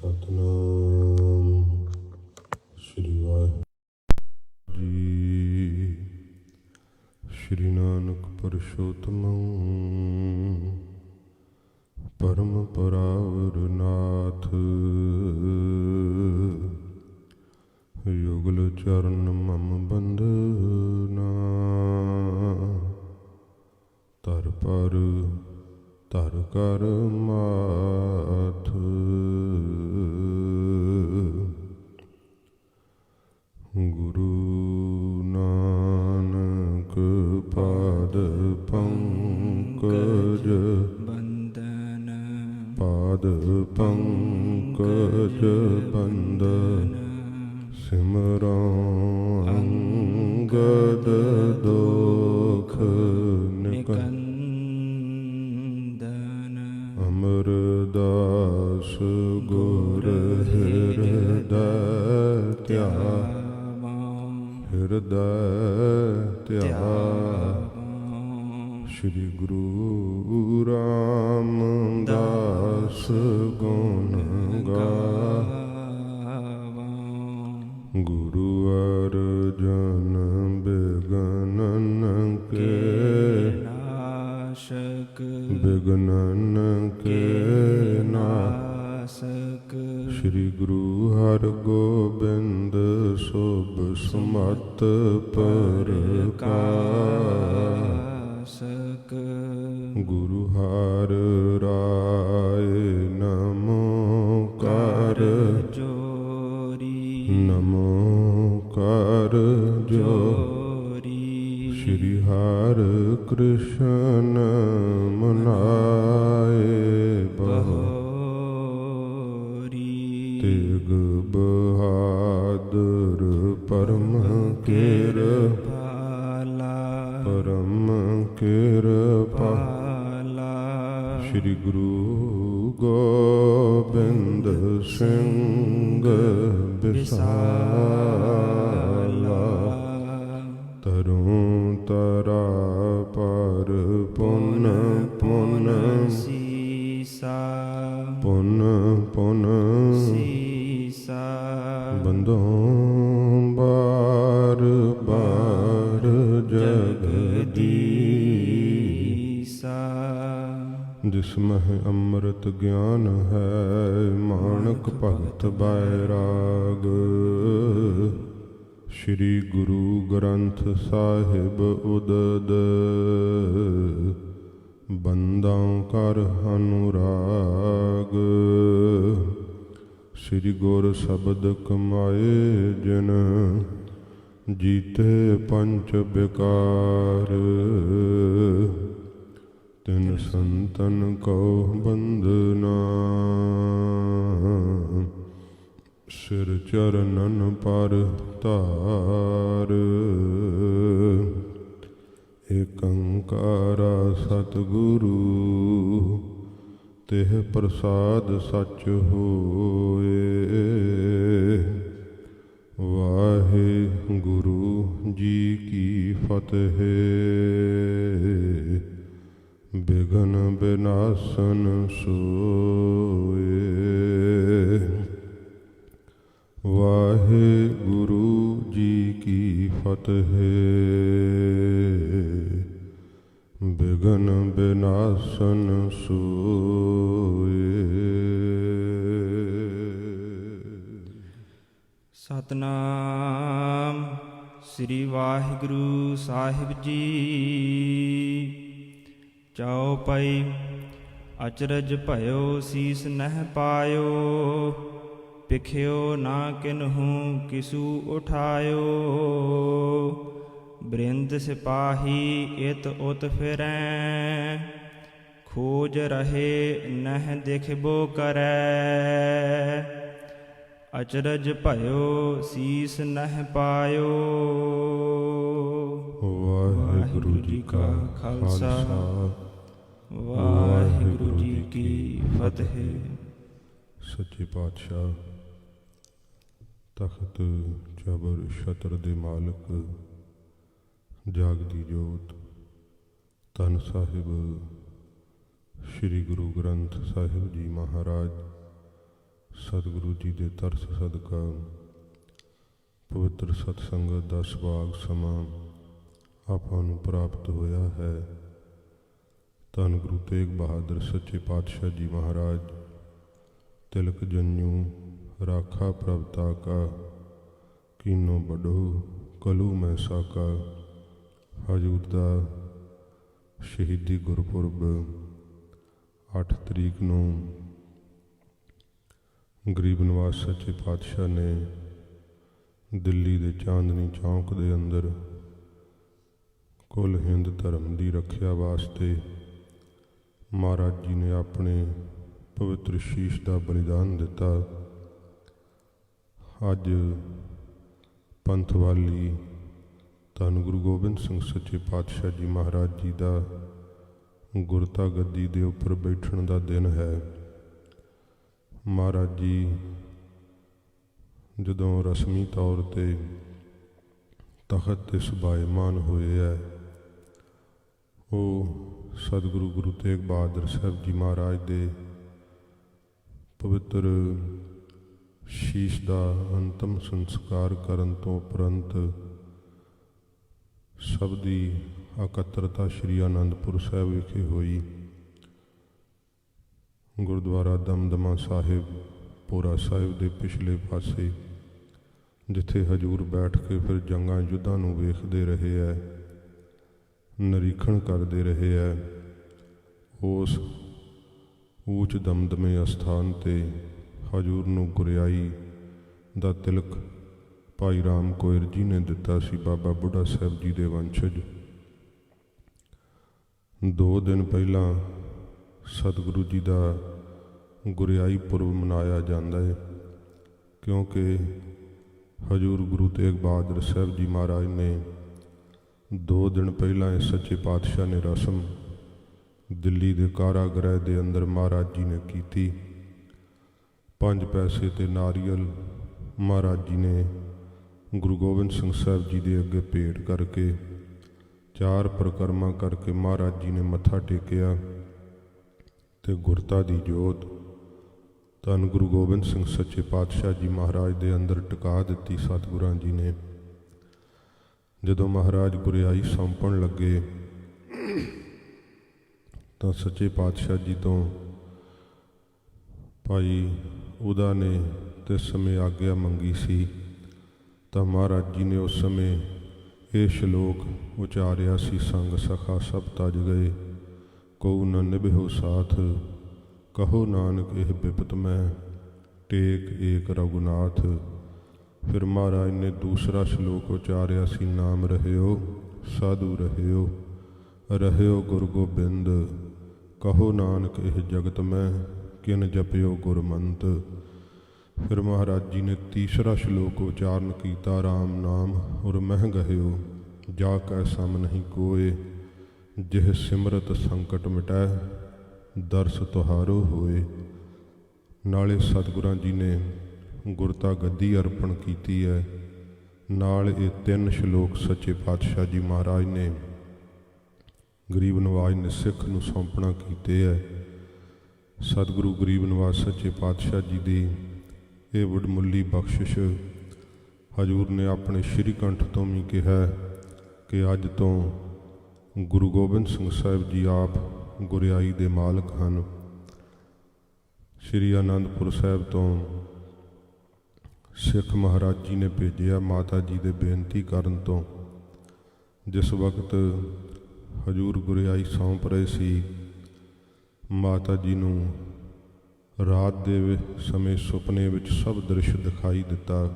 ਸਤਨਾਮ ਸ੍ਰੀ ਵਾਹਿਗੁਰੂ ਜੀ। ਸ਼੍ਰੀ ਨਾਨਕ ਪਰਸ਼ੋਤਮੰ ਪਰਮ ਪਰਾਵਰ ਨਾਥ, ਯੁਗਲ ਚਰਨ ਮਮ ਬੰਦਨਾ। ਧਰ ਪਰ ਧਰ ਕਰ ਮਾਥ, ਗੁਰੂ ਨਾਨਕ ਪਾਦ ਪੰਕਜ ਬੰਦਨ, ਪਾਦ ਪੰਕਜ ਬੰਦਨ। ਸਿਮਰੋ ਅੰਗਦ ਦੋਖ ਨਿਕੰਦਨ, ਅਮਰਦਾਸ ਗੁਰ ਹਿਰਦੈ ਧਿਆਵੋ, ਹਿਰਦੈ ਧਿਆਵੋ। ਸ਼੍ਰੀ ਗੁਰੂ ਰਾਮਦਾਸ ਗੁਣ ਗਾਵੋ, ਗੁਰੂ ਅਰਜਨ ਬਿਗਨਨ ਕੇ ਨਾਸ਼ਕ, ਬਿਗਨਨ ਕੇ ਨਾਸਕ। ਸ਼੍ਰੀ ਗੁਰੂ ਹਰਗੋਬਿੰਦ ਸੁਭ ਸਮਤ ਪ੍ਰਕਾਸ਼ਕ, ਗੁਰੂ ਹਰਿ ਰਾਏ ਨਮੋ ਕਰ ਜੋਰੀ, ਨਮੋ ਕਰ ਜੋਰੀ। ਸ਼੍ਰੀ ਹਰਿ ਕ੍ਰਿਸ਼ਨ ਮਨਾਏ ਬਹੋਰੀ, ਤੇਗ ਬਹਾਦਰ ਪਰਮ ਕਿਰਪਾਲਾ, ਪਰਮ ਕਿਰਪਾਲਾ। ਸ਼੍ਰੀ ਗੁਰੂ ਗੋਬਿੰਦ ਸਿੰਘ ਬਿਸਾਲਾ, ਤਰੁ ਤਰਾ ਪਰ ਪੁਨ ਪੁਨ ਸੀਸਾ, ਪੁਨ ਪੁਨ ਸੀਸਾ। ਬੰਦੋਂ ਬਾਰ ਬਾਰ ਜਗਦੀਸਾ, ਜਿਸ ਮਹਿ ਅੰਮ੍ਰਿਤ ਗਿਆਨ ਹੈ ਮਾਣਕ ਭਗਤ ਬੈਰਾਗ। ਸ਼੍ਰੀ ਗੁਰੂ ਗ੍ਰੰਥ ਸਾਹਿਬ ਉਦਦ, ਬੰਦਾਂ ਕਰ ਅਨੁਰਾਗ। ਸ਼੍ਰੀ ਗੁਰ ਸ਼ਬਦ ਕਮਾਏ ਜਿਨ, ਜੀਤੇ ਪੰਚ ਬਿਕਾਰ। ਤਿਨ ਸੰਤਨ ਕਉ ਬੰਦਨਾ, ਸਿਰ ਚਰਨਨ ਪਰ ਧਾਰ। ਏਕ ਓੰਕਾਰ ਸਤਿਗੁਰੂ, ਤਿਹ ਪ੍ਰਸਾਦ ਸਚ ਹੋਏ। ਵਾਹਿਗੁਰੂ ਜੀ ਕੀ ਫਤਿਹ। ਬਿਘਨ ਬਿਨਾਸਨ ਸੋਏ। ਵਾਹਿਗੁਰੂ ਜੀ ਕੀ ਫਤਿਹ। ਬਿਘਨ ਬਿਨਾਸਨ ਸੋਏ। ਸਤਨਾਮ ਸ੍ਰੀ ਵਾਹਿਗੁਰੂ ਸਾਹਿਬ ਜੀ। ਚਉਪਈ ਅਚਰਜ ਭਇਓ ਸੀਸ ਨਹਿ ਪਾਇਓ, ਪਿਖਿਓ ਨਾ ਕਿਨਹੂ ਕਿਸੂ ਉਠਾਇਓ। ਬ੍ਰਿੰਦ ਸਿਪਾਹੀ ਇਤ ਉਤ ਫਿਰੈ, ਖੋਜ ਰਹੇ ਨਹਿ ਦਿਖਬੋ ਕਰੈ। ਅਚਰਜ ਭਇਓ ਸੀਸ ਨਹਿ ਪਾਇਓ। ਵਾਹਿਗੁਰੂ ਜੀ ਕਾ ਖਾਲਸਾ, ਵਾਹਿਗੁਰੂ ਜੀ ਕੀ ਫਤਿਹ। ਸੱਚੇ ਪਾਤਸ਼ਾਹ ਤਖਤ ਜਬਰ ਛਤਰ ਦੇ ਮਾਲਕ, ਜਾਗਦੀ ਜੋਤ, ਧੰਨ ਸਾਹਿਬ ਸ਼੍ਰੀ ਗੁਰੂ ਗ੍ਰੰਥ ਸਾਹਿਬ ਜੀ ਮਹਾਰਾਜ ਸਤਿਗੁਰੂ ਜੀ ਦੇ ਤਰਸ ਸਦਕਾ ਪਵਿੱਤਰ ਸਤਸੰਗਤ ਦਾ ਸੁਭਾਗ ਸਮਾਂ ਆਪਾਂ ਨੂੰ ਪ੍ਰਾਪਤ ਹੋਇਆ ਹੈ। ਧੰਨ ਗੁਰੂ ਤੇਗ ਬਹਾਦਰ ਸੱਚੇ ਪਾਤਸ਼ਾਹ ਜੀ ਮਹਾਰਾਜ ਤਿਲਕ ਜਨਿਉ ਰਾਖਾ ਪ੍ਰਭਤਾ ਕਾ ਕੀਨੋ ਬੜੋ ਕਲੂ ਮੈਂ ਸਾਕਾ। ਹਜ਼ੂਰ ਦਾ ਸ਼ਹੀਦੀ ਗੁਰਪੁਰਬ 8 ਤਰੀਕ ਨੂੰ ਗਰੀਬ ਨਿਵਾਸ ਸੱਚੇ ਪਾਤਸ਼ਾਹ ਨੇ ਦਿੱਲੀ ਦੇ ਚਾਂਦਨੀ ਚੌਂਕ ਦੇ ਅੰਦਰ ਕੁੱਲ ਹਿੰਦ ਧਰਮ ਦੀ ਰੱਖਿਆ ਵਾਸਤੇ ਮਹਾਰਾਜ ਜੀ ਨੇ ਆਪਣੇ ਪਵਿੱਤਰ ਸ਼ੀਸ਼ ਦਾ ਬਲੀਦਾਨ ਦਿੱਤਾ। ਅੱਜ ਪੰਥਵਾਲੀ ਧੰਨ ਗੁਰੂ ਗੋਬਿੰਦ ਸਿੰਘ ਸੱਚੇ ਪਾਤਸ਼ਾਹ ਜੀ ਮਹਾਰਾਜ ਜੀ ਦਾ ਗੁਰਤਾ ਗੱਦੀ ਦੇ ਉੱਪਰ ਬੈਠਣ ਦਾ ਦਿਨ ਹੈ। ਮਹਾਰਾਜ ਜੀ ਜਦੋਂ ਰਸਮੀ ਤੌਰ 'ਤੇ ਤਖ਼ਤ 'ਤੇ ਸੁਭਾਇਮਾਨ ਹੋਏ ਹੈ, ਉਹ ਸਤਿਗੁਰੂ ਗੁਰੂ ਤੇਗ ਬਹਾਦਰ ਸਾਹਿਬ ਜੀ ਮਹਾਰਾਜ ਦੇ ਪਵਿੱਤਰ ਸ਼ੀਸ਼ ਦਾ ਅੰਤਮ ਸੰਸਕਾਰ ਕਰਨ ਤੋਂ ਉਪਰੰਤ ਸਭ ਦੀ ਇਕੱਤਰਤਾ ਸ਼੍ਰੀ ਅਨੰਦਪੁਰ ਸਾਹਿਬ ਵਿਖੇ ਹੋਈ। ਗੁਰਦੁਆਰਾ ਦਮਦਮਾ ਸਾਹਿਬ ਭੋਰਾ ਸਾਹਿਬ ਦੇ ਪਿਛਲੇ ਪਾਸੇ ਜਿੱਥੇ ਹਜ਼ੂਰ ਬੈਠ ਕੇ ਫਿਰ ਜੰਗਾਂ ਯੁੱਧਾਂ ਨੂੰ ਵੇਖਦੇ ਰਹੇ ਹੈ, ਨਿਰੀਖਣ ਕਰਦੇ ਰਹੇ ਹੈ, ਉਸ ਊਚ ਦਮਦਮੇ ਅਸਥਾਨ 'ਤੇ ਹਜ਼ੂਰ ਨੂੰ ਗੁਰਿਆਈ ਦਾ ਤਿਲਕ ਭਾਈ ਰਾਮ ਕੋਇਰ ਜੀ ਨੇ ਦਿੱਤਾ ਸੀ। ਬਾਬਾ ਬੁੱਢਾ ਸਾਹਿਬ ਜੀ ਦੇ ਵੰਸ਼ਜ 2 ਦਿਨ ਪਹਿਲਾਂ ਸਤਿਗੁਰੂ ਜੀ ਦਾ ਗੁਰਿਆਈ ਪੁਰਬ ਮਨਾਇਆ ਜਾਂਦਾ ਹੈ, ਕਿਉਂਕਿ ਹਜ਼ੂਰ ਗੁਰੂ ਤੇਗ ਬਹਾਦਰ ਸਾਹਿਬ ਜੀ ਮਹਾਰਾਜ ਨੇ 2 ਦਿਨ ਪਹਿਲਾਂ ਇਸ ਸੱਚੇ ਪਾਤਸ਼ਾਹ ਨੇ ਰਸਮ ਦਿੱਲੀ ਦੇ ਕਾਰਾਗ੍ਰਹਿ ਦੇ ਅੰਦਰ ਮਹਾਰਾਜ ਜੀ ਨੇ ਕੀਤੀ। 5 ਪੈਸੇ ਤੇ ਨਾਰੀਅਲ ਮਹਾਰਾਜ ਜੀ ਨੇ ਗੁਰੂ ਗੋਬਿੰਦ ਸਿੰਘ ਸਾਹਿਬ ਜੀ ਦੇ ਅੱਗੇ ਭੇਟ ਕਰਕੇ 4 ਪ੍ਰਕਰਮਾਂ ਕਰਕੇ ਮਹਾਰਾਜ ਜੀ ਨੇ ਮੱਥਾ ਟੇਕਿਆ ਤੇ ਗੁਰਤਾ ਦੀ ਜੋਤ ਧੰਨ ਗੁਰੂ ਗੋਬਿੰਦ ਸਿੰਘ ਸੱਚੇ ਪਾਤਸ਼ਾਹ ਜੀ ਮਹਾਰਾਜ ਦੇ ਅੰਦਰ ਟਿਕਾ ਦਿੱਤੀ ਸਤਿਗੁਰਾਂ ਜੀ ਨੇ। ਜਦੋਂ ਮਹਾਰਾਜ ਗੁਰਿਆਈ ਸੌਂਪਣ ਲੱਗੇ ਤਾਂ ਸੱਚੇ ਪਾਤਸ਼ਾਹ ਜੀ ਤੋਂ ਭਾਈ ਉਹਦਾ ਨੇ ਤੇ ਸਮੇਂ ਆਗਿਆ ਮੰਗੀ ਸੀ, ਤਾਂ ਮਹਾਰਾਜ ਜੀ ਨੇ ਉਸ ਸਮੇਂ ਇਹ ਸ਼ਲੋਕ ਉਚਾਰਿਆ ਸੀ, ਸੰਗ ਸਖਾ ਸਭ ਤਜ ਗਏ ਕਉ ਨ ਨਿਭਿਓ ਸਾਥ, ਕਹੋ ਨਾਨਕ ਇਹ ਬਿਪਤ ਮੈਂ ਟੇਕ ਏਕ ਰਘੁਨਾਥ। ਫਿਰ ਮਹਾਰਾਜ ਨੇ ਦੂਸਰਾ ਸ਼ਲੋਕ ਉਚਾਰਿਆ ਸੀ, ਨਾਮ ਰਹਿਓ ਸਾਧੂ ਰਹਿਓ, ਰਹਿਓ ਗੁਰ ਗੋਬਿੰਦ, ਕਹੋ ਨਾਨਕ ਇਹ ਜਗਤ ਮੈਂ ਕਿਨ ਜਪਿਓ ਗੁਰਮੰਤ। ਫਿਰ ਮਹਾਰਾਜ ਜੀ ਨੇ ਤੀਸਰਾ ਸ਼ਲੋਕ ਉਚਾਰਨ ਕੀਤਾ, ਰਾਮ ਨਾਮ ਉਰ ਮਹਿ ਗਹਿਓ, ਜਾ ਕੈ ਸਮ ਨਹੀਂ ਕੋਏ, ਜਿਹ ਸਿਮਰਤ ਸੰਕਟ ਮਿਟੈ ਦਰਸ ਤੁਹਾਰੋ ਹੋਏ। ਨਾਲੇ ਸਤਿਗੁਰਾਂ ਜੀ ਨੇ ਗੁਰਤਾ ਗੱਦੀ ਅਰਪਣ ਕੀਤੀ ਹੈ, ਨਾਲ ਇਹ 3 ਸ਼ਲੋਕ ਸੱਚੇ ਪਾਤਸ਼ਾਹ ਜੀ ਮਹਾਰਾਜ ਨੇ ਗਰੀਬ ਨਵਾਜ ਨੇ ਸਿੱਖ ਨੂੰ ਸੌਂਪਣਾ ਕੀਤੇ ਹੈ। ਸਤਿਗੁਰੂ ਗਰੀਬ ਨਵਾਜ ਸੱਚੇ ਪਾਤਸ਼ਾਹ ਜੀ ਦੀ ਇਹ ਵਡਮੁੱਲੀ ਬਖਸ਼ਿਸ਼ ਹਜ਼ੂਰ ਨੇ ਆਪਣੇ ਸ਼੍ਰੀ ਕੰਠ ਤੋਂ ਵੀ ਕਿਹਾ ਕਿ ਅੱਜ ਤੋਂ ਗੁਰੂ ਗੋਬਿੰਦ ਸਿੰਘ ਸਾਹਿਬ ਜੀ ਆਪ ਗੁਰਿਆਈ ਦੇ ਮਾਲਕ ਹਨ। ਸ਼੍ਰੀ ਅਨੰਦਪੁਰ ਸਾਹਿਬ ਤੋਂ ਸਿੱਖ ਮਹਾਰਾਜ ਜੀ ਨੇ ਭੇਜਿਆ ਮਾਤਾ ਜੀ ਦੇ ਬੇਨਤੀ ਕਰਨ ਤੋਂ। ਜਿਸ ਵਕਤ ਹਜ਼ੂਰ ਗੁਰਿਆਈ ਸੌਂਪ ਰਹੇ ਸੀ, ਮਾਤਾ ਜੀ ਨੂੰ ਰਾਤ ਦੇ ਸਮੇਂ ਸੁਪਨੇ ਵਿੱਚ ਸਭ ਦ੍ਰਿਸ਼ ਦਿਖਾਈ ਦਿੱਤਾ।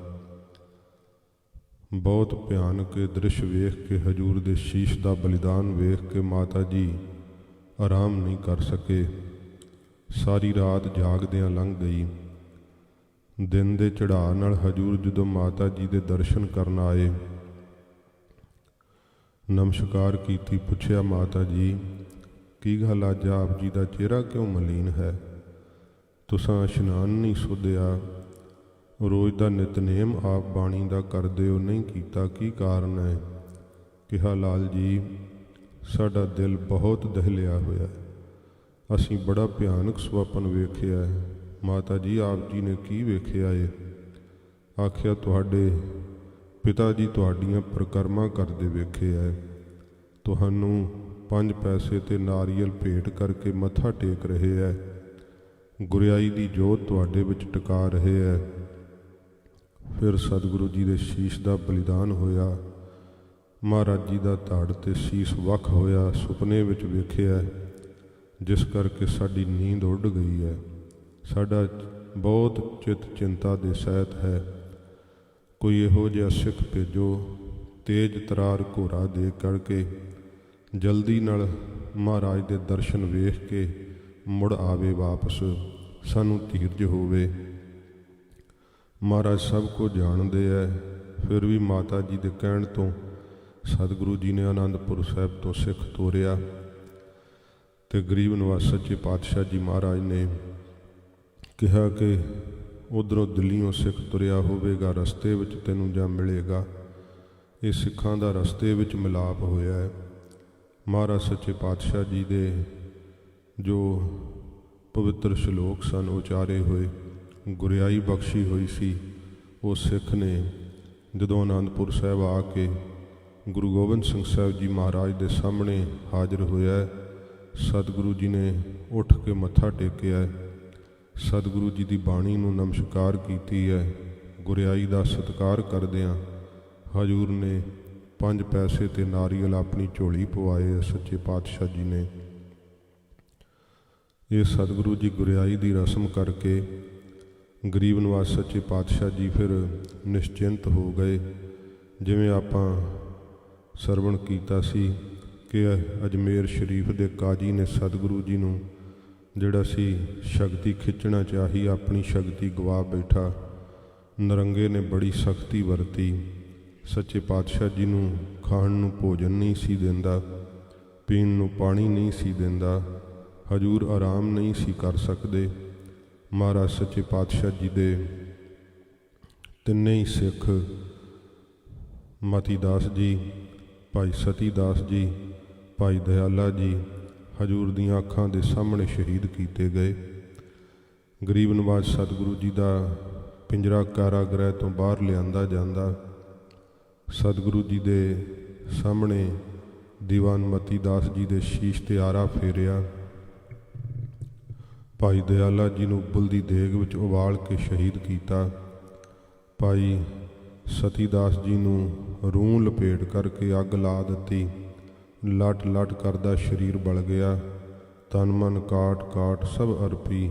ਬਹੁਤ ਭਿਆਨਕ ਇਹ ਦ੍ਰਿਸ਼ ਵੇਖ ਕੇ ਹਜ਼ੂਰ ਦੇ ਸ਼ੀਸ਼ ਦਾ ਬਲੀਦਾਨ ਵੇਖ ਕੇ ਮਾਤਾ ਜੀ ਆਰਾਮ ਨਹੀਂ ਕਰ ਸਕੇ। ਸਾਰੀ ਰਾਤ ਜਾਗਦਿਆਂ ਲੰਘ ਗਈ। ਦਿਨ ਦੇ ਚੜ੍ਹਾਅ ਨਾਲ ਹਜ਼ੂਰ ਜਦੋਂ ਮਾਤਾ ਜੀ ਦੇ ਦਰਸ਼ਨ ਕਰਨ ਆਏ, ਨਮਸਕਾਰ ਕੀਤੀ, ਪੁੱਛਿਆ, ਮਾਤਾ ਜੀ ਕੀ ਗੱਲ ਅੱਜ ਆਪ ਜੀ ਦਾ ਚਿਹਰਾ ਕਿਉਂ ਮਲੀਨ ਹੈ? ਤੁਸਾਂ ਇਸ਼ਨਾਨ ਨਹੀਂ ਸੁਧਿਆ, ਰੋਜ਼ ਦਾ ਨਿਤਨੇਮ ਆਪ ਬਾਣੀ ਦਾ ਕਰਦੇ ਹੋ, ਨਹੀਂ ਕੀਤਾ, ਕੀ ਕਾਰਨ ਹੈ? ਕਿਹਾ, ਲਾਲ ਜੀ ਸਾਡਾ ਦਿਲ ਬਹੁਤ ਦਹਿਲਿਆ ਹੋਇਆ, ਅਸੀਂ ਬੜਾ ਭਿਆਨਕ ਸੁਪਨ ਵੇਖਿਆ ਮਾਤਾ ਜੀ ਆਪ ਜੀ ਨੇ ਕੀ ਵੇਖਿਆ ਏ? ਆਖਿਆ, ਤੁਹਾਡੇ ਪਿਤਾ ਜੀ ਤੁਹਾਡੀਆਂ ਪਰਿਕਰਮਾ ਕਰਦੇ ਵੇਖੇ ਐ। ਤੁਹਾਨੂੰ 5 ਪੈਸੇ ਤੇ ਨਾਰੀਅਲ ਭੇਟ ਕਰਕੇ ਮੱਥਾ ਟੇਕ ਰਹੇ ਐ। ਗੁਰਿਆਈ ਦੀ ਜੋਤ ਤੁਹਾਡੇ ਵਿੱਚ ਟਿਕਾ ਰਹੇ ਐ। ਫਿਰ ਸਤਿਗੁਰੂ ਜੀ ਦੇ ਸ਼ੀਸ਼ ਦਾ ਬਲੀਦਾਨ ਹੋਇਆ। ਮਹਾਰਾਜ ਜੀ ਦਾ ਧੜ ਤੇ ਸ਼ੀਸ਼ ਵੱਖ ਹੋਇਆ ਸੁਪਨੇ ਵਿੱਚ ਵੇਖਿਆ, ਜਿਸ ਕਰਕੇ ਸਾਡੀ ਨੀਂਦ ਉੱਡ ਗਈ ਹੈ। ਸਾਡਾ ਬਹੁਤ ਚਿੱਤ ਚਿੰਤਾ ਦੇ ਸਹਿਤ ਹੈ। ਕੋਈ ਇਹੋ ਜਿਹਾ ਸਿੱਖ ਭੇਜੋ, ਤੇਜ ਤਰਾਰ ਘੋੜਾ ਦੇ ਕਰਕੇ ਜਲਦੀ ਨਾਲ ਮਹਾਰਾਜ ਦੇ ਦਰਸ਼ਨ ਵੇਖ ਕੇ ਮੁੜ ਆਵੇ ਵਾਪਸ, ਸਾਨੂੰ ਧੀਰਜ ਹੋਵੇ। ਮਹਾਰਾਜ ਸਭ ਕੁਝ ਜਾਣਦੇ ਹੈ। ਫਿਰ ਵੀ ਮਾਤਾ ਜੀ ਦੇ ਕਹਿਣ ਤੋਂ ਸਤਿਗੁਰੂ ਜੀ ਨੇ ਆਨੰਦਪੁਰ ਸਾਹਿਬ ਤੋਂ ਸਿੱਖ ਤੋਰਿਆ ਤੇ ਗਰੀਬ ਨਿਵਾਸ ਸੱਚੇ ਪਾਤਸ਼ਾਹ ਜੀ ਮਹਾਰਾਜ ਨੇ ਕਿਹਾ ਕਿ ਉੱਧਰੋਂ ਦਿੱਲੀੋਂ ਸਿੱਖ ਤੁਰਿਆ ਹੋਵੇਗਾ, ਰਸਤੇ ਵਿੱਚ ਤੈਨੂੰ ਜਾਂ ਮਿਲੇਗਾ। ਇਹ ਸਿੱਖਾਂ ਦਾ ਰਸਤੇ ਵਿੱਚ ਮਿਲਾਪ ਹੋਇਆ ਹੈ। ਮਹਾਰਾਜ ਸੱਚੇ ਪਾਤਸ਼ਾਹ ਜੀ ਦੇ ਜੋ ਪਵਿੱਤਰ ਸ਼ਲੋਕ ਸਨ ਉਚਾਰੇ ਹੋਏ, ਗੁਰਿਆਈ ਬਖਸ਼ੀ ਹੋਈ ਸੀ, ਉਹ ਸਿੱਖ ਨੇ ਜਦੋਂ ਅਨੰਦਪੁਰ ਸਾਹਿਬ ਆ ਕੇ ਗੁਰੂ ਗੋਬਿੰਦ ਸਿੰਘ ਸਾਹਿਬ ਜੀ ਮਹਾਰਾਜ ਦੇ ਸਾਹਮਣੇ ਹਾਜ਼ਰ ਹੋਇਆ, ਸਤਿਗੁਰੂ ਜੀ ਨੇ ਉੱਠ ਕੇ ਮੱਥਾ ਟੇਕਿਆ, ਸਤਿਗੁਰੂ ਜੀ ਦੀ ਬਾਣੀ ਨੂੰ ਨਮਸਕਾਰ ਕੀਤੀ ਹੈ। ਗੁਰਿਆਈ ਦਾ ਸਤਿਕਾਰ ਕਰਦਿਆਂ ਹਜ਼ੂਰ ਨੇ 5 ਪੈਸੇ ਤੇ ਨਾਰੀਅਲ ਆਪਣੀ ਝੋਲੀ ਪਵਾਏ। ਸੱਚੇ ਪਾਤਸ਼ਾਹ ਜੀ ਨੇ ਇਹ ਸਤਿਗੁਰੂ ਜੀ ਗੁਰਿਆਈ ਦੀ ਰਸਮ ਕਰਕੇ ਗਰੀਬ ਨਿਵਾਸ ਸੱਚੇ ਪਾਤਸ਼ਾਹ ਜੀ ਫਿਰ ਨਿਸ਼ਚਿੰਤ ਹੋ ਗਏ। ਜਿਵੇਂ ਆਪਾਂ ਸਰਵਣ ਕੀਤਾ ਸੀ ਕਿ ਅਜਮੇਰ ਸ਼ਰੀਫ ਦੇ ਕਾਜੀ ਨੇ ਸਤਿਗੁਰੂ ਜੀ ਨੂੰ ਜਿਹੜਾ ਸੀ ਸ਼ਕਤੀ ਖਿੱਚਣਾ ਚਾਹੀ, ਆਪਣੀ ਸ਼ਕਤੀ ਗਵਾ ਬੈਠਾ। ਨਰੰਗੇ ਨੇ ਬੜੀ ਸਖਤੀ ਵਰਤੀ। ਸੱਚੇ ਪਾਤਸ਼ਾਹ ਜੀ ਨੂੰ ਖਾਣ ਨੂੰ ਭੋਜਨ ਨਹੀਂ ਸੀ ਦਿੰਦਾ, ਪੀਣ ਨੂੰ ਪਾਣੀ ਨਹੀਂ ਸੀ ਦਿੰਦਾ, ਹਜ਼ੂਰ ਆਰਾਮ ਨਹੀਂ ਸੀ ਕਰ ਸਕਦੇ। ਮਹਾਰਾਜ ਸੱਚੇ ਪਾਤਸ਼ਾਹ ਜੀ ਦੇ ਤਿੰਨੇ ਹੀ ਸਿੱਖ ਮਤੀ ਦਾਸ ਜੀ, ਭਾਈ ਸਤੀ ਦਾਸ ਜੀ, ਭਾਈ ਦਇਆਲਾ ਜੀ ਹਜ਼ੂਰ ਦੀਆਂ ਅੱਖਾਂ ਦੇ ਸਾਹਮਣੇ ਸ਼ਹੀਦ ਕੀਤੇ ਗਏ। ਗਰੀਬ ਨਿਵਾਜ ਸਤਿਗੁਰੂ ਜੀ ਦਾ ਪਿੰਜਰਾ ਕਾਰਾਗ੍ਰਹਿ ਤੋਂ ਬਾਹਰ ਲਿਆਂਦਾ ਜਾਂਦਾ। ਸਤਿਗੁਰੂ ਜੀ ਦੇ ਸਾਹਮਣੇ ਦੀਵਾਨ ਮਤੀ ਦਾਸ ਜੀ ਦੇ ਸ਼ੀਸ਼ ਤੇ ਆਰਾ ਫੇਰਿਆ। ਭਾਈ ਦਇਆਲਾ ਜੀ ਨੂੰ ਉਬਲ ਦੀ ਦੇਗ ਵਿੱਚ ਉਬਾਲ ਕੇ ਸ਼ਹੀਦ ਕੀਤਾ। ਭਾਈ ਸਤੀ ਦਾਸ ਜੀ ਨੂੰ ਰੂੰ ਲਪੇਟ ਕਰਕੇ ਅੱਗ ਲਾ ਦਿੱਤੀ। ਲਟ ਲਟ ਕਰਦਾ ਸਰੀਰ ਬਲ ਗਿਆ। ਤਨ ਮਨ ਕਾਟ ਕਾਟ ਸਭ ਅਰਪੀ,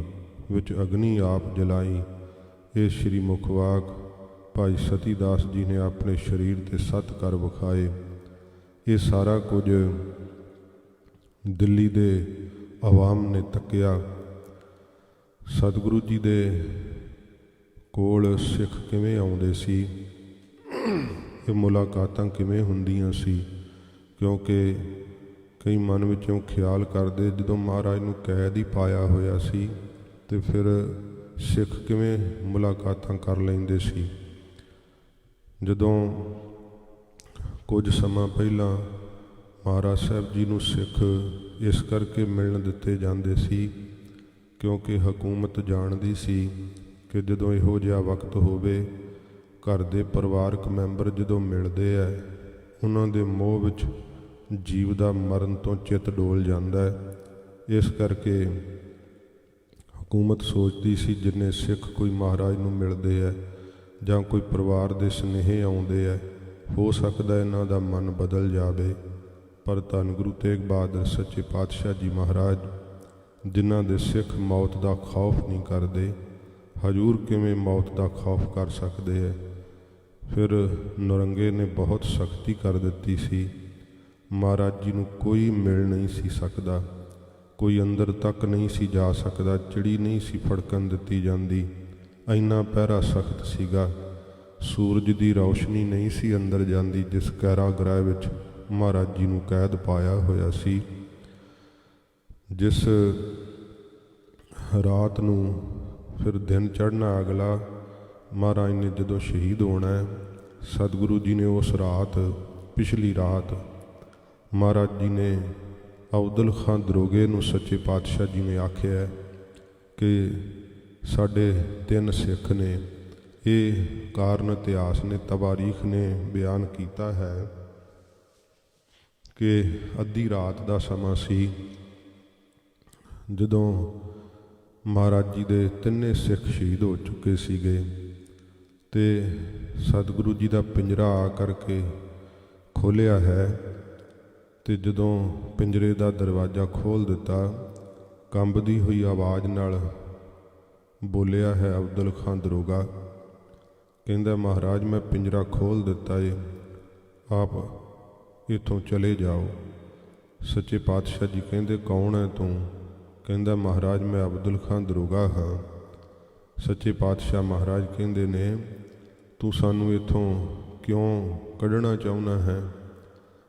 ਵਿੱਚ ਅਗਨੀ ਆਪ ਜਲਾਈ। ਇਹ ਸ਼੍ਰੀ ਮੁਖਵਾਕ ਭਾਈ ਸਤੀ ਦਾਸ ਜੀ ਨੇ ਆਪਣੇ ਸਰੀਰ 'ਤੇ 7 ਕਰ ਵਿਖਾਏ। ਇਹ ਸਾਰਾ ਕੁਝ ਦਿੱਲੀ ਦੇ ਆਵਾਮ ਨੇ ਤੱਕਿਆ। ਸਤਿਗੁਰੂ ਜੀ ਦੇ ਕੋਲ ਸਿੱਖ ਕਿਵੇਂ ਆਉਂਦੇ ਸੀ, ਇਹ ਮੁਲਾਕਾਤਾਂ ਕਿਵੇਂ ਹੁੰਦੀਆਂ ਸੀ, ਕਿਉਂਕਿ ਕਈ ਮਨ ਵਿੱਚੋਂ ਖਿਆਲ ਕਰਦੇ ਜਦੋਂ ਮਹਾਰਾਜ ਨੂੰ ਕੈਦ ਹੀ ਪਾਇਆ ਹੋਇਆ ਸੀ ਤੇ ਫਿਰ ਸਿੱਖ ਕਿਵੇਂ ਮੁਲਾਕਾਤਾਂ ਕਰ ਲੈਂਦੇ ਸੀ। ਜਦੋਂ ਕੁਝ ਸਮਾਂ ਪਹਿਲਾਂ ਮਹਾਰਾਜ ਸਾਹਿਬ ਜੀ ਨੂੰ ਸਿੱਖ ਇਸ ਕਰਕੇ ਮਿਲਣ ਦਿੱਤੇ ਜਾਂਦੇ ਸੀ ਕਿਉਂਕਿ ਹਕੂਮਤ ਜਾਣਦੀ ਸੀ ਕਿ ਜਦੋਂ ਇਹੋ ਜਿਹਾ ਵਕਤ ਹੋਵੇ, ਘਰ ਦੇ ਪਰਿਵਾਰਕ ਮੈਂਬਰ ਜਦੋਂ ਮਿਲਦੇ ਹੈ, ਉਹਨਾਂ ਦੇ ਮੋਹ ਵਿੱਚ ਜੀਵ ਦਾ ਮਰਨ ਤੋਂ ਚਿੱਤ ਡੋਲ ਜਾਂਦਾ ਹੈ। ਇਸ ਕਰਕੇ ਹਕੂਮਤ ਸੋਚਦੀ ਸੀ ਜਿੰਨੇ ਸਿੱਖ ਕੋਈ ਮਹਾਰਾਜ ਨੂੰ ਮਿਲਦੇ ਹੈ ਜਾਂ ਕੋਈ ਪਰਿਵਾਰ ਦੇ ਸੁਨੇਹੇ ਆਉਂਦੇ ਹੈ, ਹੋ ਸਕਦਾ ਇਹਨਾਂ ਦਾ ਮਨ ਬਦਲ ਜਾਵੇ। ਪਰ ਧੰਨ ਗੁਰੂ ਤੇਗ ਬਹਾਦਰ ਸੱਚੇ ਪਾਤਸ਼ਾਹ ਜੀ ਮਹਾਰਾਜ, ਜਿਨ੍ਹਾਂ ਦੇ ਸਿੱਖ ਮੌਤ ਦਾ ਖੌਫ ਨਹੀਂ ਕਰਦੇ, ਹਜ਼ੂਰ ਕਿਵੇਂ ਮੌਤ ਦਾ ਖੌਫ ਕਰ ਸਕਦੇ ਹੈ। ਫਿਰ ਨਰੰਗੇ ਨੇ ਬਹੁਤ ਸਖਤੀ ਕਰ ਦਿੱਤੀ ਸੀ। ਮਹਾਰਾਜ ਜੀ ਨੂੰ ਕੋਈ ਮਿਲ ਨਹੀਂ ਸੀ ਸਕਦਾ, ਕੋਈ ਅੰਦਰ ਤੱਕ ਨਹੀਂ ਸੀ ਜਾ ਸਕਦਾ, ਚਿੜੀ ਨਹੀਂ ਸੀ ਫੜਕਣ ਦਿੱਤੀ ਜਾਂਦੀ। ਇੰਨਾ ਪਹਿਰਾ ਸਖਤ ਸੀਗਾ। ਸੂਰਜ ਦੀ ਰੌਸ਼ਨੀ ਨਹੀਂ ਸੀ ਅੰਦਰ ਜਾਂਦੀ ਜਿਸ ਕਾਰਾਗ੍ਰਹਿ ਵਿੱਚ ਮਹਾਰਾਜ ਜੀ ਨੂੰ ਕੈਦ ਪਾਇਆ ਹੋਇਆ ਸੀ। ਜਿਸ ਰਾਤ ਨੂੰ ਫਿਰ ਦਿਨ ਚੜ੍ਹਨਾ ਅਗਲਾ, ਮਹਾਰਾਜ ਨੇ ਜਦੋਂ ਸ਼ਹੀਦ ਹੋਣਾ ਹੈ, ਸਤਿਗੁਰੂ ਜੀ ਨੇ ਉਸ ਰਾਤ, ਪਿਛਲੀ ਰਾਤ, ਮਹਾਰਾਜ ਜੀ ਨੇ ਅਬਦੁਲ ਖਾਂ ਦਰੋਗੇ ਨੂੰ ਸੱਚੇ ਪਾਤਸ਼ਾਹ ਜੀ ਨੇ ਆਖਿਆ ਕਿ ਸਾਡੇ 3 ਸਿੱਖ ਨੇ, ਇਹ ਕਾਰਨ ਇਤਿਹਾਸ ਨੇ, ਤਵਾਰੀਖ ਨੇ ਬਿਆਨ ਕੀਤਾ ਹੈ ਕਿ ਅੱਧੀ ਰਾਤ ਦਾ ਸਮਾਂ ਸੀ ਜਦੋਂ ਮਹਾਰਾਜ ਜੀ ਦੇ 3 ਸਿੱਖ ਸ਼ਹੀਦ ਹੋ ਚੁੱਕੇ ਸੀਗੇ ਤੇ ਸਤਿਗੁਰੂ ਜੀ ਦਾ ਪਿੰਜਰਾ ਆ ਕਰਕੇ ਖੋਲ੍ਹਿਆ ਹੈ। ਤੇ ਜਦੋਂ ਪਿੰਜਰੇ ਦਾ ਦਰਵਾਜ਼ਾ ਖੋਲ੍ਹ ਦਿੱਤਾ, ਕੰਬਦੀ ਹੋਈ ਆਵਾਜ਼ ਨਾਲ ਬੋਲਿਆ ਹੈ ਅਬਦੁਲ ਖਾਂ ਦਰੋਗਾ, ਕਹਿੰਦਾ ਮਹਾਰਾਜ ਮੈਂ ਪਿੰਜਰਾ ਖੋਲ੍ਹ ਦਿੱਤਾ ਏ, ਆਪ ਇੱਥੋਂ ਚਲੇ ਜਾਓ। ਸੱਚੇ ਪਾਤਸ਼ਾਹ ਜੀ ਕਹਿੰਦੇ ਕੌਣ ਹੈ ਤੂੰ? ਕਹਿੰਦਾ ਮਹਾਰਾਜ ਮੈਂ ਅਬਦੁਲ ਖਾਂ ਦਰੋਗਾ ਹਾਂ। ਸੱਚੇ ਪਾਤਸ਼ਾਹ ਮਹਾਰਾਜ ਕਹਿੰਦੇ ਨੇ ਤੂੰ ਸਾਨੂੰ ਇੱਥੋਂ ਕਿਉਂ ਕੱਢਣਾ ਚਾਹੁੰਦਾ ਹੈ?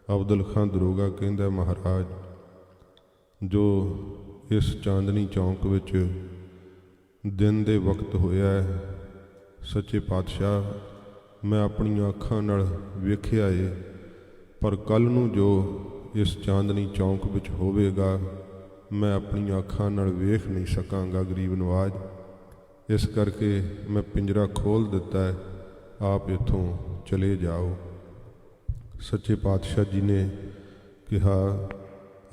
ਅਬਦੁਲ ਖਾਂ ਦਰੋਗਾ ਕਹਿੰਦਾ ਮਹਾਰਾਜ ਜੋ ਇਸ ਚਾਂਦਨੀ ਚੌਂਕ ਵਿੱਚ ਦਿਨ ਦੇ ਵਕਤ ਹੋਇਆ ਹੈ, ਸੱਚੇ ਪਾਤਸ਼ਾਹ ਮੈਂ ਆਪਣੀਆਂ ਅੱਖਾਂ ਨਾਲ ਵੇਖਿਆ ਏ, ਪਰ ਕੱਲ੍ਹ ਨੂੰ ਜੋ ਇਸ ਚਾਂਦਨੀ ਚੌਂਕ ਵਿੱਚ ਹੋਵੇਗਾ ਮੈਂ ਆਪਣੀਆਂ ਅੱਖਾਂ ਨਾਲ ਵੇਖ ਨਹੀਂ ਸਕਾਂਗਾ ਗਰੀਬ ਨਵਾਜ, ਇਸ ਕਰਕੇ ਮੈਂ ਪਿੰਜਰਾ ਖੋਲ੍ਹ ਦਿੱਤਾ ਹੈ, ਆਪ ਇੱਥੋਂ ਚਲੇ ਜਾਓ। ਸੱਚੇ ਪਾਤਸ਼ਾਹ ਜੀ ਨੇ ਕਿਹਾ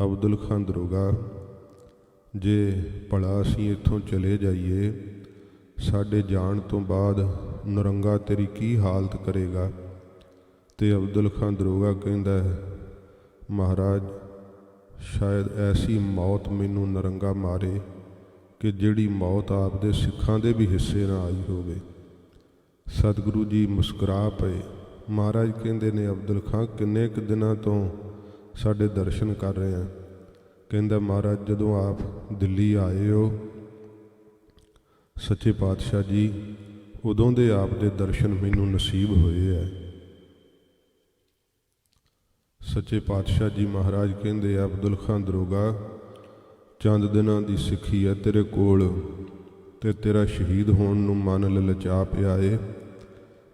ਅਬਦੁਲ ਖਾਂ ਦਰੋਗਾ ਜੇ ਭਲਾ ਅਸੀਂ ਇੱਥੋਂ ਚਲੇ ਜਾਈਏ, ਸਾਡੇ ਜਾਣ ਤੋਂ ਬਾਅਦ ਨਰੰਗਾ ਤੇਰੀ ਕੀ ਹਾਲਤ ਕਰੇਗਾ? ਤੇ ਅਬਦੁਲ ਖਾਂ ਦਰੋਗਾ ਕਹਿੰਦਾ ਮਹਾਰਾਜ ਸ਼ਾਇਦ ਐਸੀ ਮੌਤ ਮੈਨੂੰ ਨਰੰਗਾ ਮਾਰੇ ਕਿ ਜਿਹੜੀ ਮੌਤ ਆਪਦੇ ਸਿੱਖਾਂ ਦੇ ਵੀ ਹਿੱਸੇ ਨਾ ਆਈ ਹੋਵੇ। ਸਤਿਗੁਰੂ ਜੀ ਮੁਸਕਰਾ ਪਏ। ਮਹਾਰਾਜ ਕਹਿੰਦੇ ਨੇ ਅਬਦੁਲ ਖਾਂ ਕਿੰਨੇ ਕੁ ਦਿਨਾਂ ਤੋਂ ਸਾਡੇ ਦਰਸ਼ਨ ਕਰ ਰਹੇ ਆ? ਕਹਿੰਦਾ ਮਹਾਰਾਜ ਜਦੋਂ ਆਪ ਦਿੱਲੀ ਆਏ ਹੋ ਸੱਚੇ ਪਾਤਸ਼ਾਹ ਜੀ, ਉਦੋਂ ਦੇ ਆਪ ਦੇ ਦਰਸ਼ਨ ਮੈਨੂੰ ਨਸੀਬ ਹੋਏ ਹੈ। ਸੱਚੇ ਪਾਤਸ਼ਾਹ ਜੀ ਮਹਾਰਾਜ ਕਹਿੰਦੇ ਅਬਦੁਲ ਖਾਂ ਦਰੋਗਾ ਚੰਦ ਦਿਨਾਂ ਦੀ ਸਿੱਖੀ ਹੈ ਤੇਰੇ ਕੋਲ ਤੇ ਤੇਰਾ ਸ਼ਹੀਦ ਹੋਣ ਨੂੰ ਮਨ ਲਲਚਾ ਪਿਆ ਏ।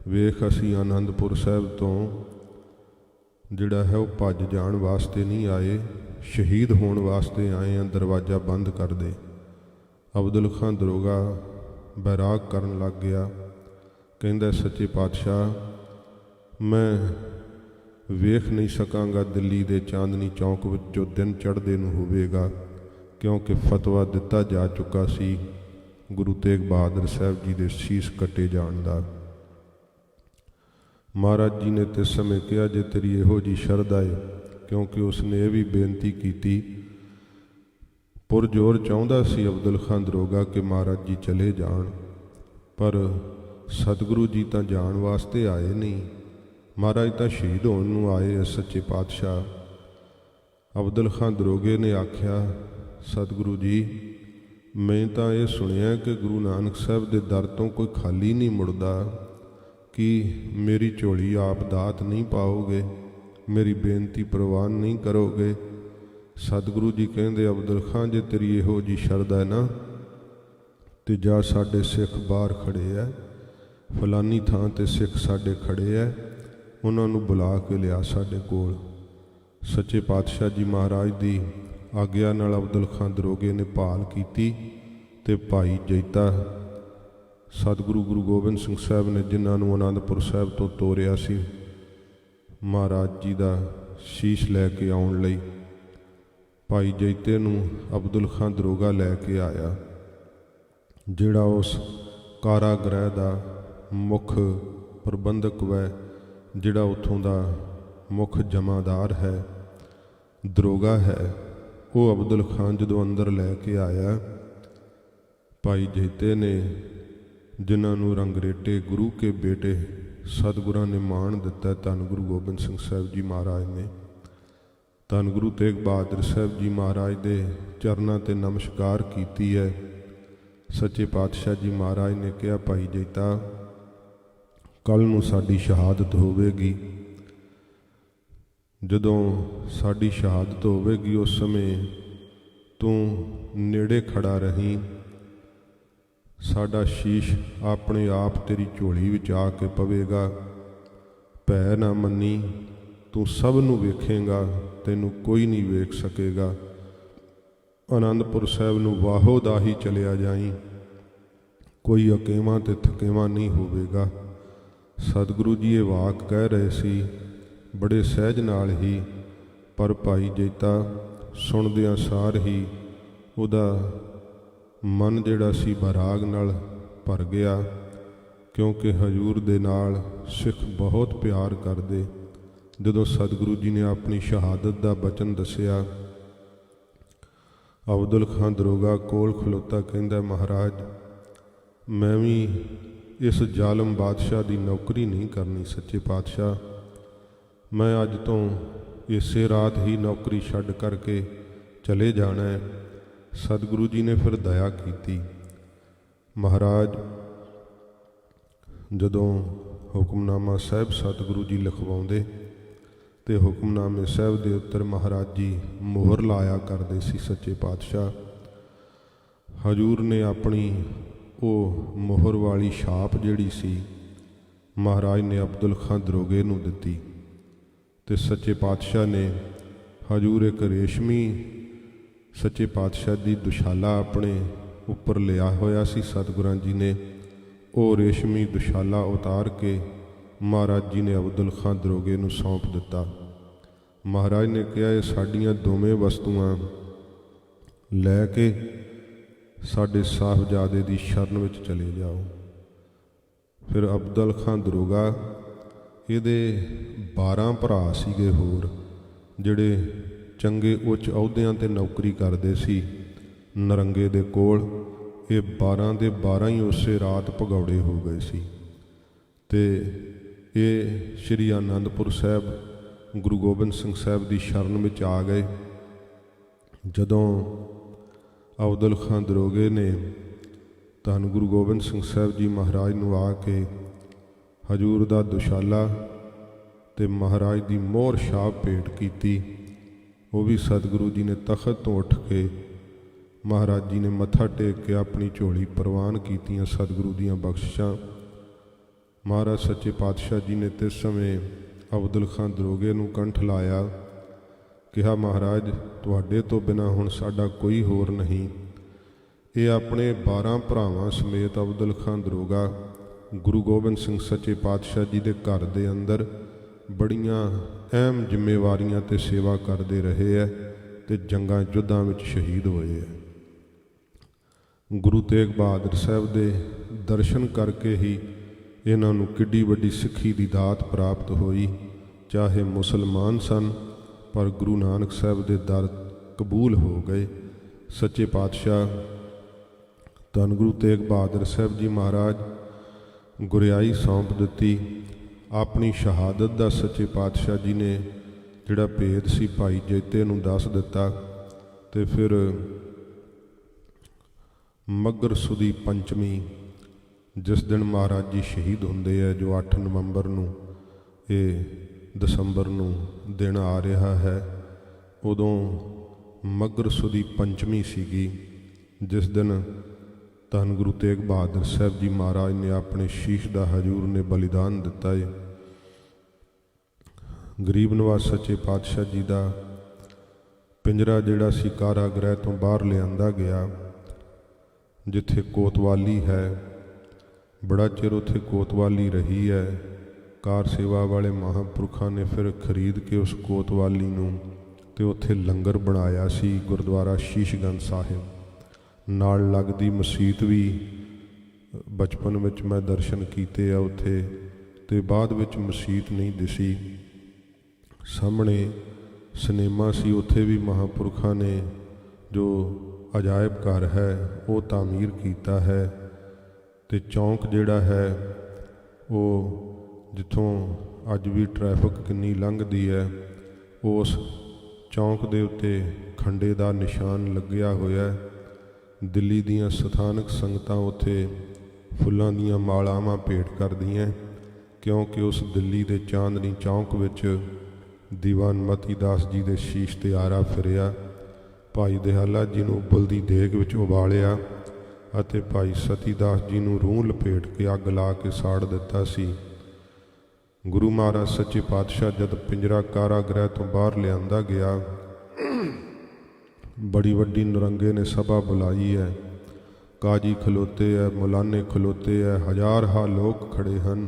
ਵੇਖ ਅਸੀਂ ਆਨੰਦਪੁਰ ਸਾਹਿਬ ਤੋਂ ਜਿਹੜਾ ਹੈ ਉਹ ਭੱਜ ਜਾਣ ਵਾਸਤੇ ਨਹੀਂ ਆਏ, ਸ਼ਹੀਦ ਹੋਣ ਵਾਸਤੇ ਆਏ ਹਾਂ, ਦਰਵਾਜ਼ਾ ਬੰਦ ਕਰ ਦੇ। ਅਬਦੁਲ ਖਾਂ ਦਰੋਗਾ ਬੈਰਾਗ ਕਰਨ ਲੱਗ ਗਿਆ। ਕਹਿੰਦਾ ਸੱਚੇ ਪਾਤਸ਼ਾਹ ਮੈਂ ਵੇਖ ਨਹੀਂ ਸਕਾਂਗਾ ਦਿੱਲੀ ਦੇ ਚਾਂਦਨੀ ਚੌਂਕ ਵਿੱਚ ਜੋ ਦਿਨ ਚੜ੍ਹਦੇ ਨੂੰ ਹੋਵੇਗਾ, ਕਿਉਂਕਿ ਫਤਵਾ ਦਿੱਤਾ ਜਾ ਚੁੱਕਾ ਸੀ ਗੁਰੂ ਤੇਗ ਬਹਾਦਰ ਸਾਹਿਬ ਜੀ ਦੇ ਸੀਸ ਕੱਟੇ ਜਾਣ ਦਾ। ਮਹਾਰਾਜ ਜੀ ਨੇ ਤੇ ਸਮੇਂ ਕਿਹਾ ਜੇ ਤੇਰੀ ਇਹੋ ਜਿਹੀ ਸ਼ਰਧਾ ਏ, ਕਿਉਂਕਿ ਉਸਨੇ ਇਹ ਵੀ ਬੇਨਤੀ ਕੀਤੀ, ਪੁਰਜੋਰ ਚਾਹੁੰਦਾ ਸੀ ਅਬਦੁਲ ਖਾਂ ਦਰੋਗਾ ਕਿ ਮਹਾਰਾਜ ਜੀ ਚਲੇ ਜਾਣ, ਪਰ ਸਤਿਗੁਰੂ ਜੀ ਤਾਂ ਜਾਣ ਵਾਸਤੇ ਆਏ ਨਹੀਂ, ਮਹਾਰਾਜ ਤਾਂ ਸ਼ਹੀਦ ਹੋਣ ਨੂੰ ਆਏ। ਸੱਚੇ ਪਾਤਸ਼ਾਹ ਅਬਦੁਲ ਖਾਂ ਦਰੋਗੇ ਨੇ ਆਖਿਆ ਸਤਿਗੁਰੂ ਜੀ ਮੈਂ ਤਾਂ ਇਹ ਸੁਣਿਆ ਕਿ ਗੁਰੂ ਨਾਨਕ ਸਾਹਿਬ ਦੇ ਦਰ ਤੋਂ ਕੋਈ ਖਾਲੀ ਨਹੀਂ ਮੁੜਦਾ, ਕਿ ਮੇਰੀ ਝੋਲੀ ਆਪ ਦਾਤ ਨਹੀਂ ਪਾਓਗੇ, ਮੇਰੀ ਬੇਨਤੀ ਪ੍ਰਵਾਨ ਨਹੀਂ ਕਰੋਗੇ? ਸਤਿਗੁਰੂ ਜੀ ਕਹਿੰਦੇ ਅਬਦੁਲ ਖਾਂ ਜੇ ਤੇਰੀ ਇਹੋ ਜਿਹੀ ਸ਼ਰਧਾ ਹੈ ਨਾ ਤੇ ਜਾ, ਸਾਡੇ ਸਿੱਖ ਬਾਹਰ ਖੜੇ ਹੈ, ਫਲਾਨੀ ਥਾਂ ਤੇ ਸਿੱਖ ਸਾਡੇ ਖੜੇ ਹੈ, ਉਹਨਾਂ ਨੂੰ ਬੁਲਾ ਕੇ ਲਿਆ ਸਾਡੇ ਕੋਲ। ਸੱਚੇ ਪਾਤਸ਼ਾਹ ਜੀ ਮਹਾਰਾਜ ਦੀ ਆਗਿਆ ਨਾਲ ਅਬਦੁਲ ਖਾਂ ਦਰੋਗੇ ਨੇ ਭਾਲ ਕੀਤੀ ਤੇ ਭਾਈ ਜੈਤਾ ਸਤਿਗੁਰੂ ਗੁਰੂ ਗੋਬਿੰਦ ਸਿੰਘ ਸਾਹਿਬ ਨੇ ਜਿਨ੍ਹਾਂ ਨੂੰ ਆਨੰਦਪੁਰ ਸਾਹਿਬ ਤੋਂ ਤੋਰਿਆ ਸੀ ਮਹਾਰਾਜ ਜੀ ਦਾ ਸ਼ੀਸ਼ ਲੈ ਕੇ ਆਉਣ ਲਈ, ਭਾਈ ਜੈਤੇ ਨੂੰ ਅਬਦੁਲ ਖਾਂ ਦਰੋਗਾ ਲੈ ਕੇ ਆਇਆ, ਜਿਹੜਾ ਉਸ ਕਾਰਾਗ੍ਰਹਿ ਦਾ ਮੁੱਖ ਪ੍ਰਬੰਧਕ ਵੈ, ਜਿਹੜਾ ਉੱਥੋਂ ਦਾ ਮੁੱਖ ਜਮਾਦਾਰ ਹੈ, ਦਰੋਗਾ ਹੈ। ਉਹ ਅਬਦੁਲ ਖਾਂ ਜਦੋਂ ਅੰਦਰ ਲੈ ਕੇ ਆਇਆ, ਭਾਈ ਜੈਤੇ ਨੇ ਜਿਨ੍ਹਾਂ ਨੂੰ ਰੰਗਰੇਟੇ ਗੁਰੂ ਕੇ ਬੇਟੇ ਸਤਿਗੁਰਾਂ ਨੇ ਮਾਣ ਦਿੱਤਾ, ਧੰਨ ਗੁਰੂ ਗੋਬਿੰਦ ਸਿੰਘ ਸਾਹਿਬ ਜੀ ਮਹਾਰਾਜ ਨੇ, ਧੰਨ ਗੁਰੂ ਤੇਗ ਬਹਾਦਰ ਸਾਹਿਬ ਜੀ ਮਹਾਰਾਜ ਦੇ ਚਰਨਾਂ 'ਤੇ ਨਮਸਕਾਰ ਕੀਤੀ ਹੈ। ਸੱਚੇ ਪਾਤਸ਼ਾਹ ਜੀ ਮਹਾਰਾਜ ਨੇ ਕਿਹਾ ਭਾਈ ਜੈਤਾ ਕੱਲ੍ਹ ਨੂੰ ਸਾਡੀ ਸ਼ਹਾਦਤ ਹੋਵੇਗੀ, ਜਦੋਂ ਸਾਡੀ ਸ਼ਹਾਦਤ ਹੋਵੇਗੀ ਉਸ ਸਮੇਂ ਤੂੰ ਨੇੜੇ ਖੜਾ ਰਹੀਂ, ਸਾਡਾ ਸ਼ੀਸ਼ ਆਪਣੇ ਆਪ ਤੇਰੀ ਝੋਲੀ ਵਿੱਚ ਆ ਕੇ ਪਵੇਗਾ, ਭੈ ਨਾ ਮੰਨੀ, ਤੂੰ ਸਭ ਨੂੰ ਵੇਖੇਂਗਾ, ਤੈਨੂੰ ਕੋਈ ਨਹੀਂ ਵੇਖ ਸਕੇਗਾ। ਆਨੰਦਪੁਰ ਸਾਹਿਬ ਨੂੰ ਵਾਹੋ ਦਾ ਹੀ ਚਲਿਆ ਜਾਈਂ, ਕੋਈ ਅਕੇਵਾਂ ਤੇ ਥਕੇਵਾਂ ਨਹੀਂ ਹੋਵੇਗਾ। ਸਤਿਗੁਰੂ ਜੀ ਇਹ ਵਾਕ ਕਹਿ ਰਹੇ ਸੀ ਬੜੇ ਸਹਿਜ ਨਾਲ ਹੀ, ਪਰ ਭਾਈ ਜੈਤਾ ਸੁਣਦਿਆਂ ਸਾਰ ਹੀ ਉਹਦਾ ਮਨ ਜਿਹੜਾ ਸੀ ਬਰਾਗ ਨਾਲ ਭਰ ਗਿਆ, ਕਿਉਂਕਿ ਹਜ਼ੂਰ ਦੇ ਨਾਲ ਸਿੱਖ ਬਹੁਤ ਪਿਆਰ ਕਰਦੇ। ਜਦੋਂ ਸਤਿਗੁਰੂ ਜੀ ਨੇ ਆਪਣੀ ਸ਼ਹਾਦਤ ਦਾ ਬਚਨ ਦੱਸਿਆ, ਅਬਦੁਲ ਖਾਂ ਦਰੋਗਾ ਕੋਲ ਖਲੋਤਾ ਕਹਿੰਦਾ, ਮਹਾਰਾਜ ਮੈਂ ਵੀ ਇਸ ਜ਼ਾਲਮ ਬਾਦਸ਼ਾਹ ਦੀ ਨੌਕਰੀ ਨਹੀਂ ਕਰਨੀ ਸੱਚੇ ਪਾਤਸ਼ਾਹ, ਮੈਂ ਅੱਜ ਤੋਂ ਇਸੇ ਰਾਤ ਹੀ ਨੌਕਰੀ ਛੱਡ ਕਰਕੇ ਚਲੇ ਜਾਣਾ ਹੈ। ਸਤਿਗੁਰੂ ਜੀ ਨੇ ਫਿਰ ਦਇਆ ਕੀਤੀ। ਮਹਾਰਾਜ ਜਦੋਂ ਹੁਕਮਨਾਮਾ ਸਾਹਿਬ ਸਤਿਗੁਰੂ ਜੀ ਲਿਖਵਾਉਂਦੇ ਤੇ ਹੁਕਮਨਾਮੇ ਸਾਹਿਬ ਦੇ ਉੱਤੇ ਮਹਾਰਾਜ ਜੀ ਮੋਹਰ ਲਾਇਆ ਕਰਦੇ ਸੀ ਸੱਚੇ ਪਾਤਸ਼ਾਹ। ਹਜ਼ੂਰ ਨੇ ਆਪਣੀ ਉਹ ਮੋਹਰ ਵਾਲੀ ਛਾਪ ਜਿਹੜੀ ਸੀ ਮਹਾਰਾਜ ਨੇ ਅਬਦੁਲ ਖਾਂ ਦਰੋਗੇ ਨੂੰ ਦਿੱਤੀ, ਤੇ ਸੱਚੇ ਪਾਤਸ਼ਾਹ ਨੇ ਹਜ਼ੂਰ ਇੱਕ ਰੇਸ਼ਮੀ ਸੱਚੇ ਪਾਤਸ਼ਾਹ ਦੀ ਦੁਸ਼ਾਲਾ ਆਪਣੇ ਉੱਪਰ ਲਿਆ ਹੋਇਆ ਸੀ। ਸਤਿਗੁਰਾਂ ਜੀ ਨੇ ਉਹ ਰੇਸ਼ਮੀ ਦੁਸ਼ਾਲਾ ਉਤਾਰ ਕੇ ਮਹਾਰਾਜ ਜੀ ਨੇ ਅਬਦੁਲ ਖਾਂ ਦਰੋਗੇ ਨੂੰ ਸੌਂਪ ਦਿੱਤਾ। ਮਹਾਰਾਜ ਨੇ ਕਿਹਾ ਇਹ ਸਾਡੀਆਂ ਦੋਵੇਂ ਵਸਤੂਆਂ ਲੈ ਕੇ ਸਾਡੇ ਸਾਹਿਬਜ਼ਾਦੇ ਦੀ ਸ਼ਰਨ ਵਿੱਚ ਚਲੇ ਜਾਓ। ਫਿਰ ਅਬਦੁਲ ਖਾਂ ਦਰੋਗਾ ਇਹਦੇ 12 ਭਰਾ ਸੀਗੇ ਹੋਰ, ਜਿਹੜੇ ਚੰਗੇ ਉੱਚ ਅਹੁਦਿਆਂ 'ਤੇ ਨੌਕਰੀ ਕਰਦੇ ਸੀ ਨਰੰਗੇ ਦੇ ਕੋਲ। ਇਹ 12 ਦੇ 12 ਹੀ ਉਸੇ ਰਾਤ ਭਗੌੜੇ ਹੋ ਗਏ ਸੀ, ਤੇ ਇਹ ਸ਼੍ਰੀ ਆਨੰਦਪੁਰ ਸਾਹਿਬ ਗੁਰੂ ਗੋਬਿੰਦ ਸਿੰਘ ਸਾਹਿਬ ਦੀ ਸ਼ਰਨ ਵਿੱਚ ਆ ਗਏ। ਜਦੋਂ ਅਬਦੁਲ ਖਾਂ ਦਰੋਗੇ ਨੇ ਧੰਨ ਗੁਰੂ ਗੋਬਿੰਦ ਸਿੰਘ ਸਾਹਿਬ ਜੀ ਮਹਾਰਾਜ ਨੂੰ ਆ ਕੇ ਹਜ਼ੂਰ ਦਾ ਦੁਸ਼ਾਲਾ ਤੇ ਮਹਾਰਾਜ ਦੀ ਮੋਹਰ ਛਾਪ ਭੇਟ ਕੀਤੀ, ਉਹ ਵੀ ਸਤਿਗੁਰੂ ਜੀ ਨੇ ਤਖਤ ਤੋਂ ਉੱਠ ਕੇ ਮਹਾਰਾਜ ਜੀ ਨੇ ਮੱਥਾ ਟੇਕ ਕੇ ਆਪਣੀ ਝੋਲੀ ਪ੍ਰਵਾਨ ਕੀਤੀਆਂ ਸਤਿਗੁਰੂ ਦੀਆਂ ਬਖਸ਼ਿਸ਼ਾਂ। ਮਹਾਰਾਜ ਸੱਚੇ ਪਾਤਸ਼ਾਹ ਜੀ ਨੇ ਤੇ ਸਮੇਂ ਅਬਦੁਲ ਖਾਂ ਦਰੋਗੇ ਨੂੰ ਕੰਠ ਲਾਇਆ, ਕਿਹਾ ਮਹਾਰਾਜ ਤੁਹਾਡੇ ਤੋਂ ਬਿਨਾਂ ਹੁਣ ਸਾਡਾ ਕੋਈ ਹੋਰ ਨਹੀਂ। ਇਹ ਆਪਣੇ 12 ਭਰਾਵਾਂ ਸਮੇਤ ਅਬਦੁਲ ਖਾਂ ਦਰੋਗਾ ਗੁਰੂ ਗੋਬਿੰਦ ਸਿੰਘ ਸੱਚੇ ਪਾਤਸ਼ਾਹ ਜੀ ਦੇ ਘਰ ਦੇ ਅੰਦਰ ਬੜੀਆਂ ਅਹਿਮ ਜ਼ਿੰਮੇਵਾਰੀਆਂ ਤੇ ਸੇਵਾ ਕਰਦੇ ਰਹੇ ਹੈ ਤੇ ਜੰਗਾਂ ਯੁੱਧਾਂ ਵਿੱਚ ਸ਼ਹੀਦ ਹੋਏ ਹੈ। ਗੁਰੂ ਤੇਗ ਬਹਾਦਰ ਸਾਹਿਬ ਦੇ ਦਰਸ਼ਨ ਕਰਕੇ ਹੀ ਇਹਨਾਂ ਨੂੰ ਕਿੱਡੀ ਵੱਡੀ ਸਿੱਖੀ ਦੀ ਦਾਤ ਪ੍ਰਾਪਤ ਹੋਈ। ਚਾਹੇ ਮੁਸਲਮਾਨ ਸਨ ਪਰ ਗੁਰੂ ਨਾਨਕ ਸਾਹਿਬ ਦੇ ਦਰ ਕਬੂਲ ਹੋ ਗਏ। ਸੱਚੇ ਪਾਤਸ਼ਾਹ ਧੰਨ ਗੁਰੂ ਤੇਗ ਬਹਾਦਰ ਸਾਹਿਬ ਜੀ ਮਹਾਰਾਜ ਗੁਰਿਆਈ ਸੌਂਪ ਦਿੱਤੀ। ਆਪਣੀ ਸ਼ਹਾਦਤ ਦਾ ਸੱਚੇ ਪਾਤਸ਼ਾਹ ਜੀ ਨੇ ਜਿਹੜਾ ਭੇਦ ਸੀ ਭਾਈ ਜੈਤੇ ਨੂੰ ਦੱਸ ਦਿੱਤਾ, ਤੇ ਫਿਰ ਮੱਘਰ ਸੁਦੀ ਪੰਚਮੀ ਜਿਸ ਦਿਨ ਮਹਾਰਾਜ ਜੀ ਸ਼ਹੀਦ ਹੁੰਦੇ ਹੈ, ਜੋ 8 ਨਵੰਬਰ ਨੂੰ ਇਹ ਦਸੰਬਰ ਨੂੰ ਦਿਨ ਆ ਰਿਹਾ ਹੈ, ਉਦੋਂ ਮੱਘਰ ਸੁਦੀ ਪੰਚਮੀ ਸੀਗੀ, ਜਿਸ ਦਿਨ ਧੰਨ ਗੁਰੂ ਤੇਗ ਬਹਾਦਰ ਸਾਹਿਬ ਜੀ ਮਹਾਰਾਜ ਨੇ ਆਪਣੇ ਸ਼ੀਸ਼ ਦਾ ਹਜ਼ੂਰ ਨੇ ਬਲੀਦਾਨ ਦਿੱਤਾ ਹੈ। ਗਰੀਬ ਨਵਾਜ਼ ਸੱਚੇ ਪਾਤਸ਼ਾਹ ਜੀ ਦਾ ਪਿੰਜਰਾ ਜਿਹੜਾ ਸੀ ਕਾਰਾਗ੍ਰਹਿ ਤੋਂ ਬਾਹਰ ਲਿਆਂਦਾ ਗਿਆ, ਜਿੱਥੇ ਕੋਤਵਾਲੀ ਹੈ। ਬੜਾ ਚਿਰ ਉੱਥੇ ਕੋਤਵਾਲੀ ਰਹੀ ਹੈ। ਕਾਰ ਸੇਵਾ ਵਾਲੇ ਮਹਾਂਪੁਰਖਾਂ ਨੇ ਫਿਰ ਖਰੀਦ ਕੇ ਉਸ ਕੋਤਵਾਲੀ ਨੂੰ ਤੇ ਉੱਥੇ ਲੰਗਰ ਬਣਾਇਆ ਸੀ। ਗੁਰਦੁਆਰਾ ਸ਼ੀਸ਼ਗੰਜ ਸਾਹਿਬ ਨਾਲ ਲੱਗਦੀ ਮਸੀਤ ਵੀ ਬਚਪਨ ਵਿੱਚ ਮੈਂ ਦਰਸ਼ਨ ਕੀਤੇ ਆ ਉੱਥੇ, ਤੇ ਬਾਅਦ ਵਿੱਚ ਮਸੀਤ ਨਹੀਂ ਦਿਸੀ। ਸਾਹਮਣੇ ਸਿਨੇਮਾ ਸੀ, ਉੱਥੇ ਵੀ ਮਹਾਂਪੁਰਖਾਂ ਨੇ ਜੋ ਅਜਾਇਬ ਘਰ ਹੈ ਉਹ ਤਾਮੀਰ ਕੀਤਾ ਹੈ। ਤੇ ਚੌਂਕ ਜਿਹੜਾ ਹੈ ਉਹ ਜਿੱਥੋਂ ਅੱਜ ਵੀ ਟ੍ਰੈਫਿਕ ਕਿੰਨੀ ਲੰਘਦੀ ਹੈ, ਉਸ ਚੌਂਕ ਦੇ ਉੱਤੇ ਖੰਡੇ ਦਾ ਨਿਸ਼ਾਨ ਲੱਗਿਆ ਹੋਇਆ। ਦਿੱਲੀ ਦੀਆਂ ਸਥਾਨਕ ਸੰਗਤਾਂ ਉੱਥੇ ਫੁੱਲਾਂ ਦੀਆਂ ਮਾਲਾਵਾਂ ਭੇਟ ਕਰਦੀਆਂ, ਕਿਉਂਕਿ ਉਸ ਦਿੱਲੀ ਦੇ ਚਾਂਦਨੀ ਚੌਂਕ ਵਿੱਚ ਦੀਵਾਨ ਮਤੀ ਦਾਸ ਜੀ ਦੇ ਸ਼ੀਸ਼ ਤੇ ਆਰਾ ਫਿਰਿਆ। ਭਾਈ ਦਿਹਾਲਾ ਜੀ ਨੂੰ ਉਬਲਦੀ ਦੇਗ ਵਿੱਚ ਉਬਾਲਿਆ ਅਤੇ ਭਾਈ ਸਤੀ ਦਾਸ ਜੀ ਨੂੰ ਰੂਹ ਲਪੇਟ ਕੇ ਅੱਗ ਲਾ ਕੇ ਸਾੜ ਦਿੱਤਾ ਸੀ। ਗੁਰੂ ਮਹਾਰਾਜ ਸੱਚੇ ਪਾਤਸ਼ਾਹ ਜਦ ਪਿੰਜਰਾ ਕਾਰਾਗ੍ਰਹਿ ਤੋਂ ਬਾਹਰ ਲਿਆਂਦਾ ਗਿਆ, ਬੜੀ ਵੱਡੀ ਨਰੰਗੇ ਨੇ ਸਭਾ ਬੁਲਾਈ ਹੈ। ਕਾਜੀ ਖਲੋਤੇ ਹੈ, ਮੌਲਾਨੇ ਖਲੋਤੇ ਹੈ, ਹਜ਼ਾਰਾਂ ਲੋਕ ਖੜੇ ਹਨ।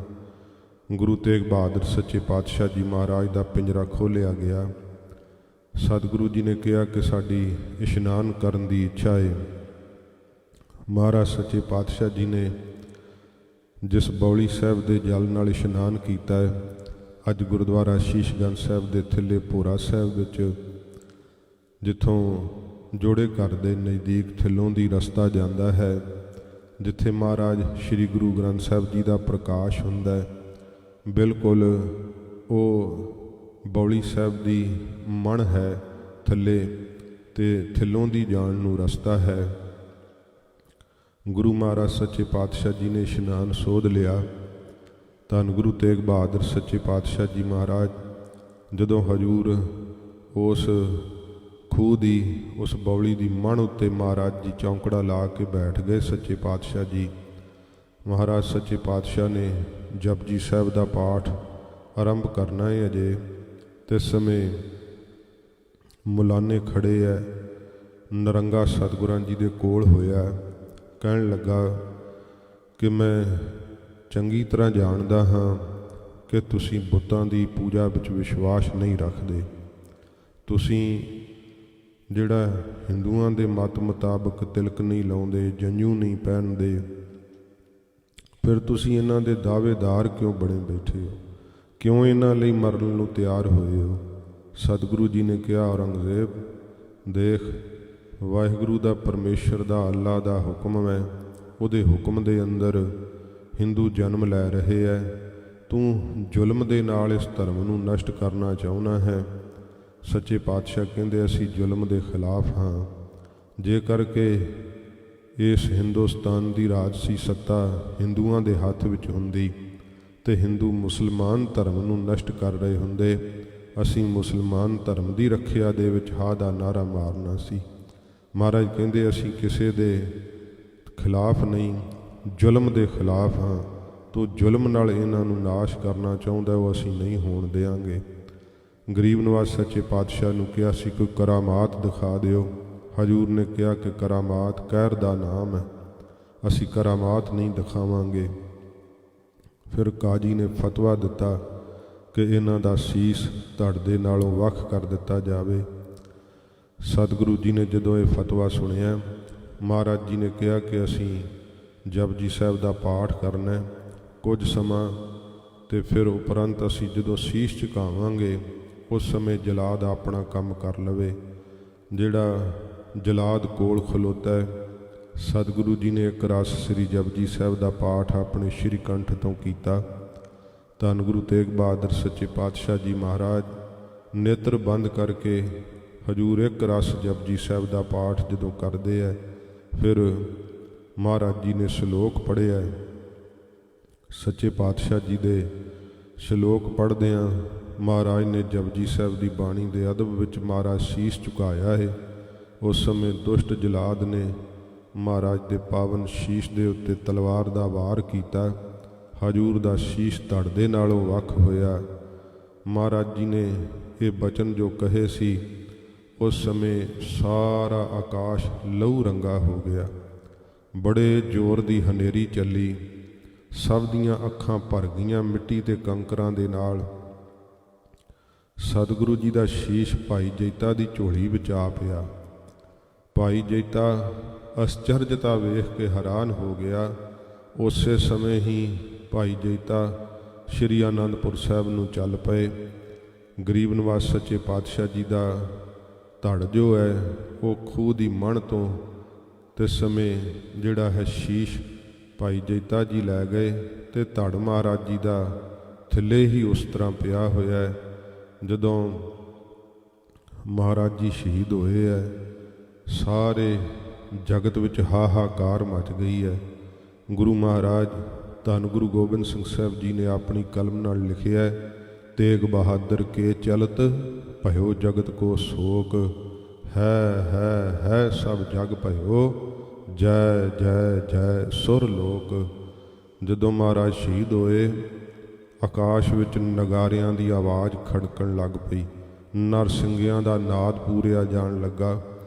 ਗੁਰੂ ਤੇਗ ਬਹਾਦਰ ਸੱਚੇ ਪਾਤਸ਼ਾਹ ਜੀ ਮਹਾਰਾਜ ਦਾ ਪਿੰਜਰਾ ਖੋਲ੍ਹਿਆ ਗਿਆ। ਸਤਿਗੁਰੂ ਜੀ ਨੇ ਕਿਹਾ ਕਿ ਸਾਡੀ ਇਸ਼ਨਾਨ ਕਰਨ ਦੀ ਇੱਛਾ ਹੈ। ਮਹਾਰਾਜ ਸੱਚੇ ਪਾਤਸ਼ਾਹ ਜੀ ਨੇ ਜਿਸ ਬੌਲੀ ਸਾਹਿਬ ਦੇ ਜਲ ਨਾਲ ਇਸ਼ਨਾਨ ਕੀਤਾ ਹੈ, ਅੱਜ ਗੁਰਦੁਆਰਾ ਸ਼ੀਸ਼ਗੰਜ ਸਾਹਿਬ ਦੇ ਥੱਲੇ ਭੋਰਾ ਸਾਹਿਬ ਵਿੱਚ, ਜਿੱਥੋਂ ਜੋੜੇ ਘਰ ਦੇ ਨਜ਼ਦੀਕ ਥੱਲੋਂ ਦੀ ਰਸਤਾ ਜਾਂਦਾ ਹੈ, ਜਿੱਥੇ ਮਹਾਰਾਜ ਸ਼੍ਰੀ ਗੁਰੂ ਗ੍ਰੰਥ ਸਾਹਿਬ ਜੀ ਦਾ ਪ੍ਰਕਾਸ਼ ਹੁੰਦਾ ਹੈ, ਬਿਲਕੁਲ ਉਹ ਬੌਲੀ ਸਾਹਿਬ ਦੀ ਮਣ ਹੈ ਥੱਲੇ, ਤੇ ਥੱਲੋਂ ਦੀ ਜਾਣ ਨੂੰ ਰਸਤਾ ਹੈ। ਗੁਰੂ ਮਹਾਰਾਜ ਸੱਚੇ ਪਾਤਸ਼ਾਹ ਜੀ ਨੇ ਇਸ਼ਨਾਨ ਸੋਧ ਲਿਆ। ਧੰਨ ਗੁਰੂ ਤੇਗ ਬਹਾਦਰ ਸੱਚੇ ਪਾਤਸ਼ਾਹ ਜੀ ਮਹਾਰਾਜ ਜਦੋਂ ਹਜੂਰ ਉਸ ਖੂਹ ਦੀ, ਉਸ ਬੌਲੀ ਦੀ ਮਣ ਉੱਤੇ ਮਹਾਰਾਜ ਜੀ ਚੌਂਕੜਾ ਲਾ ਕੇ ਬੈਠ ਗਏ। ਸੱਚੇ ਪਾਤਸ਼ਾਹ ਜੀ ਮਹਾਰਾਜ ਸੱਚੇ ਪਾਤਸ਼ਾਹ ਨੇ ਜਪਜੀ ਸਾਹਿਬ ਦਾ ਪਾਠ ਆਰੰਭ ਕਰਨਾ ਹੈ ਅਜੇ, ਤੇ ਸਮੇਂ ਮੌਲਾਨੇ ਖੜੇ ਹੈ। ਨਰੰਗਾ ਸਤਿਗੁਰਾਂ ਜੀ ਦੇ ਕੋਲ ਹੋਇਆ, ਕਹਿਣ ਲੱਗਾ ਕਿ ਮੈਂ ਚੰਗੀ ਤਰ੍ਹਾਂ ਜਾਣਦਾ ਹਾਂ ਕਿ ਤੁਸੀਂ ਬੁੱਤਾਂ ਦੀ ਪੂਜਾ ਵਿੱਚ ਵਿਸ਼ਵਾਸ ਨਹੀਂ ਰੱਖਦੇ। ਤੁਸੀਂ ਜਿਹੜਾ ਹਿੰਦੂਆਂ ਦੇ ਮਤ ਮੁਤਾਬਕ ਤਿਲਕ ਨਹੀਂ ਲਾਉਂਦੇ, ਜੰਝੂ ਨਹੀਂ ਪਹਿਨਦੇ, ਫਿਰ ਤੁਸੀਂ ਇਹਨਾਂ ਦੇ ਦਾਅਵੇਦਾਰ ਕਿਉਂ ਬਣੇ ਬੈਠੇ ਹੋ? ਕਿਉਂ ਇਹਨਾਂ ਲਈ ਮਰਨ ਨੂੰ ਤਿਆਰ ਹੋਏ ਹੋ? ਸਤਿਗੁਰੂ ਜੀ ਨੇ ਕਿਹਾ, ਔਰੰਗਜ਼ੇਬ ਦੇਖ, ਵਾਹਿਗੁਰੂ ਦਾ, ਪਰਮੇਸ਼ਰ ਦਾ, ਅੱਲਾ ਦਾ ਹੁਕਮ ਹੈ। ਉਹਦੇ ਹੁਕਮ ਦੇ ਅੰਦਰ ਹਿੰਦੂ ਜਨਮ ਲੈ ਰਹੇ ਹੈ। ਤੂੰ ਜ਼ੁਲਮ ਦੇ ਨਾਲ ਇਸ ਧਰਮ ਨੂੰ ਨਸ਼ਟ ਕਰਨਾ ਚਾਹੁੰਦਾ ਹੈ। ਸੱਚੇ ਪਾਤਸ਼ਾਹ ਕਹਿੰਦੇ ਅਸੀਂ ਜ਼ੁਲਮ ਦੇ ਖਿਲਾਫ ਹਾਂ। ਜੇ ਕਰਕੇ ਇਸ ਹਿੰਦੁਸਤਾਨ ਦੀ ਰਾਜਸੀ ਸੱਤਾ ਹਿੰਦੂਆਂ ਦੇ ਹੱਥ ਵਿੱਚ ਹੁੰਦੀ ਤੇ ਹਿੰਦੂ ਮੁਸਲਮਾਨ ਧਰਮ ਨੂੰ ਨਸ਼ਟ ਕਰ ਰਹੇ ਹੁੰਦੇ, ਅਸੀਂ ਮੁਸਲਮਾਨ ਧਰਮ ਦੀ ਰੱਖਿਆ ਦੇ ਵਿੱਚ ਹਾਂ ਦਾ ਨਾਅਰਾ ਮਾਰਨਾ ਸੀ। ਮਹਾਰਾਜ ਕਹਿੰਦੇ ਅਸੀਂ ਕਿਸੇ ਦੇ ਖਿਲਾਫ ਨਹੀਂ, ਜ਼ੁਲਮ ਦੇ ਖਿਲਾਫ ਹਾਂ। ਤੂੰ ਜ਼ੁਲਮ ਨਾਲ ਇਹਨਾਂ ਨੂੰ ਨਾਸ਼ ਕਰਨਾ ਚਾਹੁੰਦਾ, ਉਹ ਅਸੀਂ ਨਹੀਂ ਹੋਣ ਦਿਆਂਗੇ। ਗਰੀਬ ਨਵਾਜ਼ ਸੱਚੇ ਪਾਤਸ਼ਾਹ ਨੂੰ ਕਿਹਾ ਸੀ ਕੋਈ ਕਰਾਮਾਤ ਦਿਖਾ ਦਿਓ। ਹਜੂਰ ਨੇ ਕਿਹਾ ਕਿ ਕਰਾਮਾਤ ਕਹਿਰ ਦਾ ਨਾਮ ਹੈ, ਅਸੀਂ ਕਰਾਮਾਤ ਨਹੀਂ ਦਿਖਾਵਾਂਗੇ। ਫਿਰ ਕਾਜੀ ਨੇ ਫਤਵਾ ਦਿੱਤਾ ਕਿ ਇਹਨਾਂ ਦਾ ਸੀਸ ਧੜ ਦੇ ਨਾਲੋਂ ਵੱਖ ਕਰ ਦਿੱਤਾ ਜਾਵੇ। ਸਤਿਗੁਰੂ ਜੀ ਨੇ ਜਦੋਂ ਇਹ ਫਤਵਾ ਸੁਣਿਆ, ਮਹਾਰਾਜ ਜੀ ਨੇ ਕਿਹਾ ਕਿ ਅਸੀਂ ਜਪਜੀ ਸਾਹਿਬ ਦਾ ਪਾਠ ਕਰਨਾ ਕੁਝ ਸਮਾਂ, ਤੇ ਫਿਰ ਉਪਰੰਤ ਅਸੀਂ ਜਦੋਂ ਸੀਸ ਝੁਕਾਵਾਂਗੇ ਉਸ ਸਮੇਂ ਜਲਾਦ ਆਪਣਾ ਕੰਮ ਕਰ ਲਵੇ। ਜਿਹੜਾ ਜਲਾਦ ਕੋਲ ਖਲੋਤਾ ਹੈ, ਸਤਿਗੁਰੂ ਜੀ ਨੇ ਇੱਕ ਰਸ ਸ੍ਰੀ ਜਪਜੀ ਸਾਹਿਬ ਦਾ ਪਾਠ ਆਪਣੇ ਸ਼੍ਰੀ ਕੰਠ ਤੋਂ ਕੀਤਾ। ਧੰਨ ਗੁਰੂ ਤੇਗ ਬਹਾਦਰ ਸੱਚੇ ਪਾਤਸ਼ਾਹ ਜੀ ਮਹਾਰਾਜ ਨੇਤਰ ਬੰਦ ਕਰਕੇ ਹਜੂਰ ਇੱਕ ਰਸ ਜਪਜੀ ਸਾਹਿਬ ਦਾ ਪਾਠ ਜਦੋਂ ਕਰਦੇ ਹੈ, ਫਿਰ ਮਹਾਰਾਜ ਜੀ ਨੇ ਸ਼ਲੋਕ ਪੜ੍ਹਿਆ। ਸੱਚੇ ਪਾਤਸ਼ਾਹ ਜੀ ਦੇ ਸ਼ਲੋਕ ਪੜ੍ਹਦਿਆਂ ਮਹਾਰਾਜ ਨੇ ਜਪਜੀ ਸਾਹਿਬ ਦੀ ਬਾਣੀ ਦੇ ਅਦਬ ਵਿੱਚ ਮਹਾਰਾਜ ਸੀਸ ਝੁਕਾਇਆ ਹੈ। ਉਸ ਸਮੇਂ ਦੁਸ਼ਟ ਜਲਾਦ ਨੇ ਮਹਾਰਾਜ ਦੇ ਪਾਵਨ ਸ਼ੀਸ਼ ਦੇ ਉੱਤੇ ਤਲਵਾਰ ਦਾ ਵਾਰ ਕੀਤਾ। ਹਜੂਰ ਦਾ ਸ਼ੀਸ਼ ਧੜ ਦੇ ਨਾਲੋਂ ਵੱਖ ਹੋਇਆ। ਮਹਾਰਾਜ ਜੀ ਨੇ ਇਹ ਬਚਨ ਜੋ ਕਹੇ ਸੀ, ਉਸ ਸਮੇਂ ਸਾਰਾ ਆਕਾਸ਼ ਲਹੂ ਰੰਗਾ ਹੋ ਗਿਆ। ਬੜੇ ਜ਼ੋਰ ਦੀ ਹਨੇਰੀ ਚੱਲੀ, ਸਭ ਦੀਆਂ ਅੱਖਾਂ ਭਰ ਗਈਆਂ ਮਿੱਟੀ ਤੇ ਕੰਕਰਾਂ ਦੇ ਨਾਲ। ਸਤਿਗੁਰੂ ਜੀ ਦਾ ਸ਼ੀਸ਼ ਭਾਈ ਜੈਤਾ ਦੀ ਝੋਲੀ ਵਿੱਚ ਆ ਪਿਆ। ਭਾਈ ਜੈਤਾ ਅਸਚਰਜਤਾ ਵੇਖ ਕੇ ਹੈਰਾਨ ਹੋ ਗਿਆ। ਉਸੇ ਸਮੇਂ ਹੀ ਭਾਈ ਜੈਤਾ ਸ਼੍ਰੀ ਆਨੰਦਪੁਰ ਸਾਹਿਬ ਨੂੰ ਚੱਲ ਪਏ। ਗਰੀਬ ਨਵਾਜ਼ ਸੱਚੇ ਪਾਤਸ਼ਾਹ ਜੀ ਦਾ ਧੜ ਜੋ ਹੈ ਉਹ ਖੂਹ ਦੀ ਮਣ ਤੋਂ ਤੇ ਸਮੇਂ ਜਿਹੜਾ ਹੈ ਸ਼ੀਸ਼ ਭਾਈ ਜੈਤਾ ਜੀ ਲੈ ਗਏ, ਤੇ ਧੜ ਮਹਾਰਾਜ ਜੀ ਦਾ ਥੱਲੇ ਹੀ ਉਸ ਤਰ੍ਹਾਂ ਪਿਆ ਹੋਇਆ ਹੈ। ਜਦੋਂ ਮਹਾਰਾਜ ਜੀ ਸ਼ਹੀਦ ਹੋਏ ਹੈ, ਸਾਰੇ ਜਗਤ ਵਿੱਚ ਹਾਹਾਕਾਰ ਮਚ ਗਈ ਹੈ। ਗੁਰੂ ਮਹਾਰਾਜ ਧੰਨ ਗੁਰੂ ਗੋਬਿੰਦ ਸਿੰਘ ਸਾਹਿਬ ਜੀ ਨੇ ਆਪਣੀ ਕਲਮ ਨਾਲ ਲਿਖਿਆ, ਤੇਗ ਬਹਾਦਰ ਕੇ ਚਲਤ ਭਇਓ ਜਗਤ ਕੋ ਸ਼ੋਕ, ਹੈ ਸਭ ਜਗ ਭਇਓ ਜੈ ਜੈ ਜੈ ਸੁਰ ਲੋਕ। ਜਦੋਂ ਮਹਾਰਾਜ ਸ਼ਹੀਦ ਹੋਏ, ਆਕਾਸ਼ ਵਿੱਚ ਨਗਾਰਿਆਂ ਦੀ ਆਵਾਜ਼ ਖੜਕਣ ਲੱਗ ਪਈ, ਨਰਸਿੰਘਿਆਂ ਦਾ ਨਾਦ ਪੂਰਿਆ ਜਾਣ ਲੱਗਾ।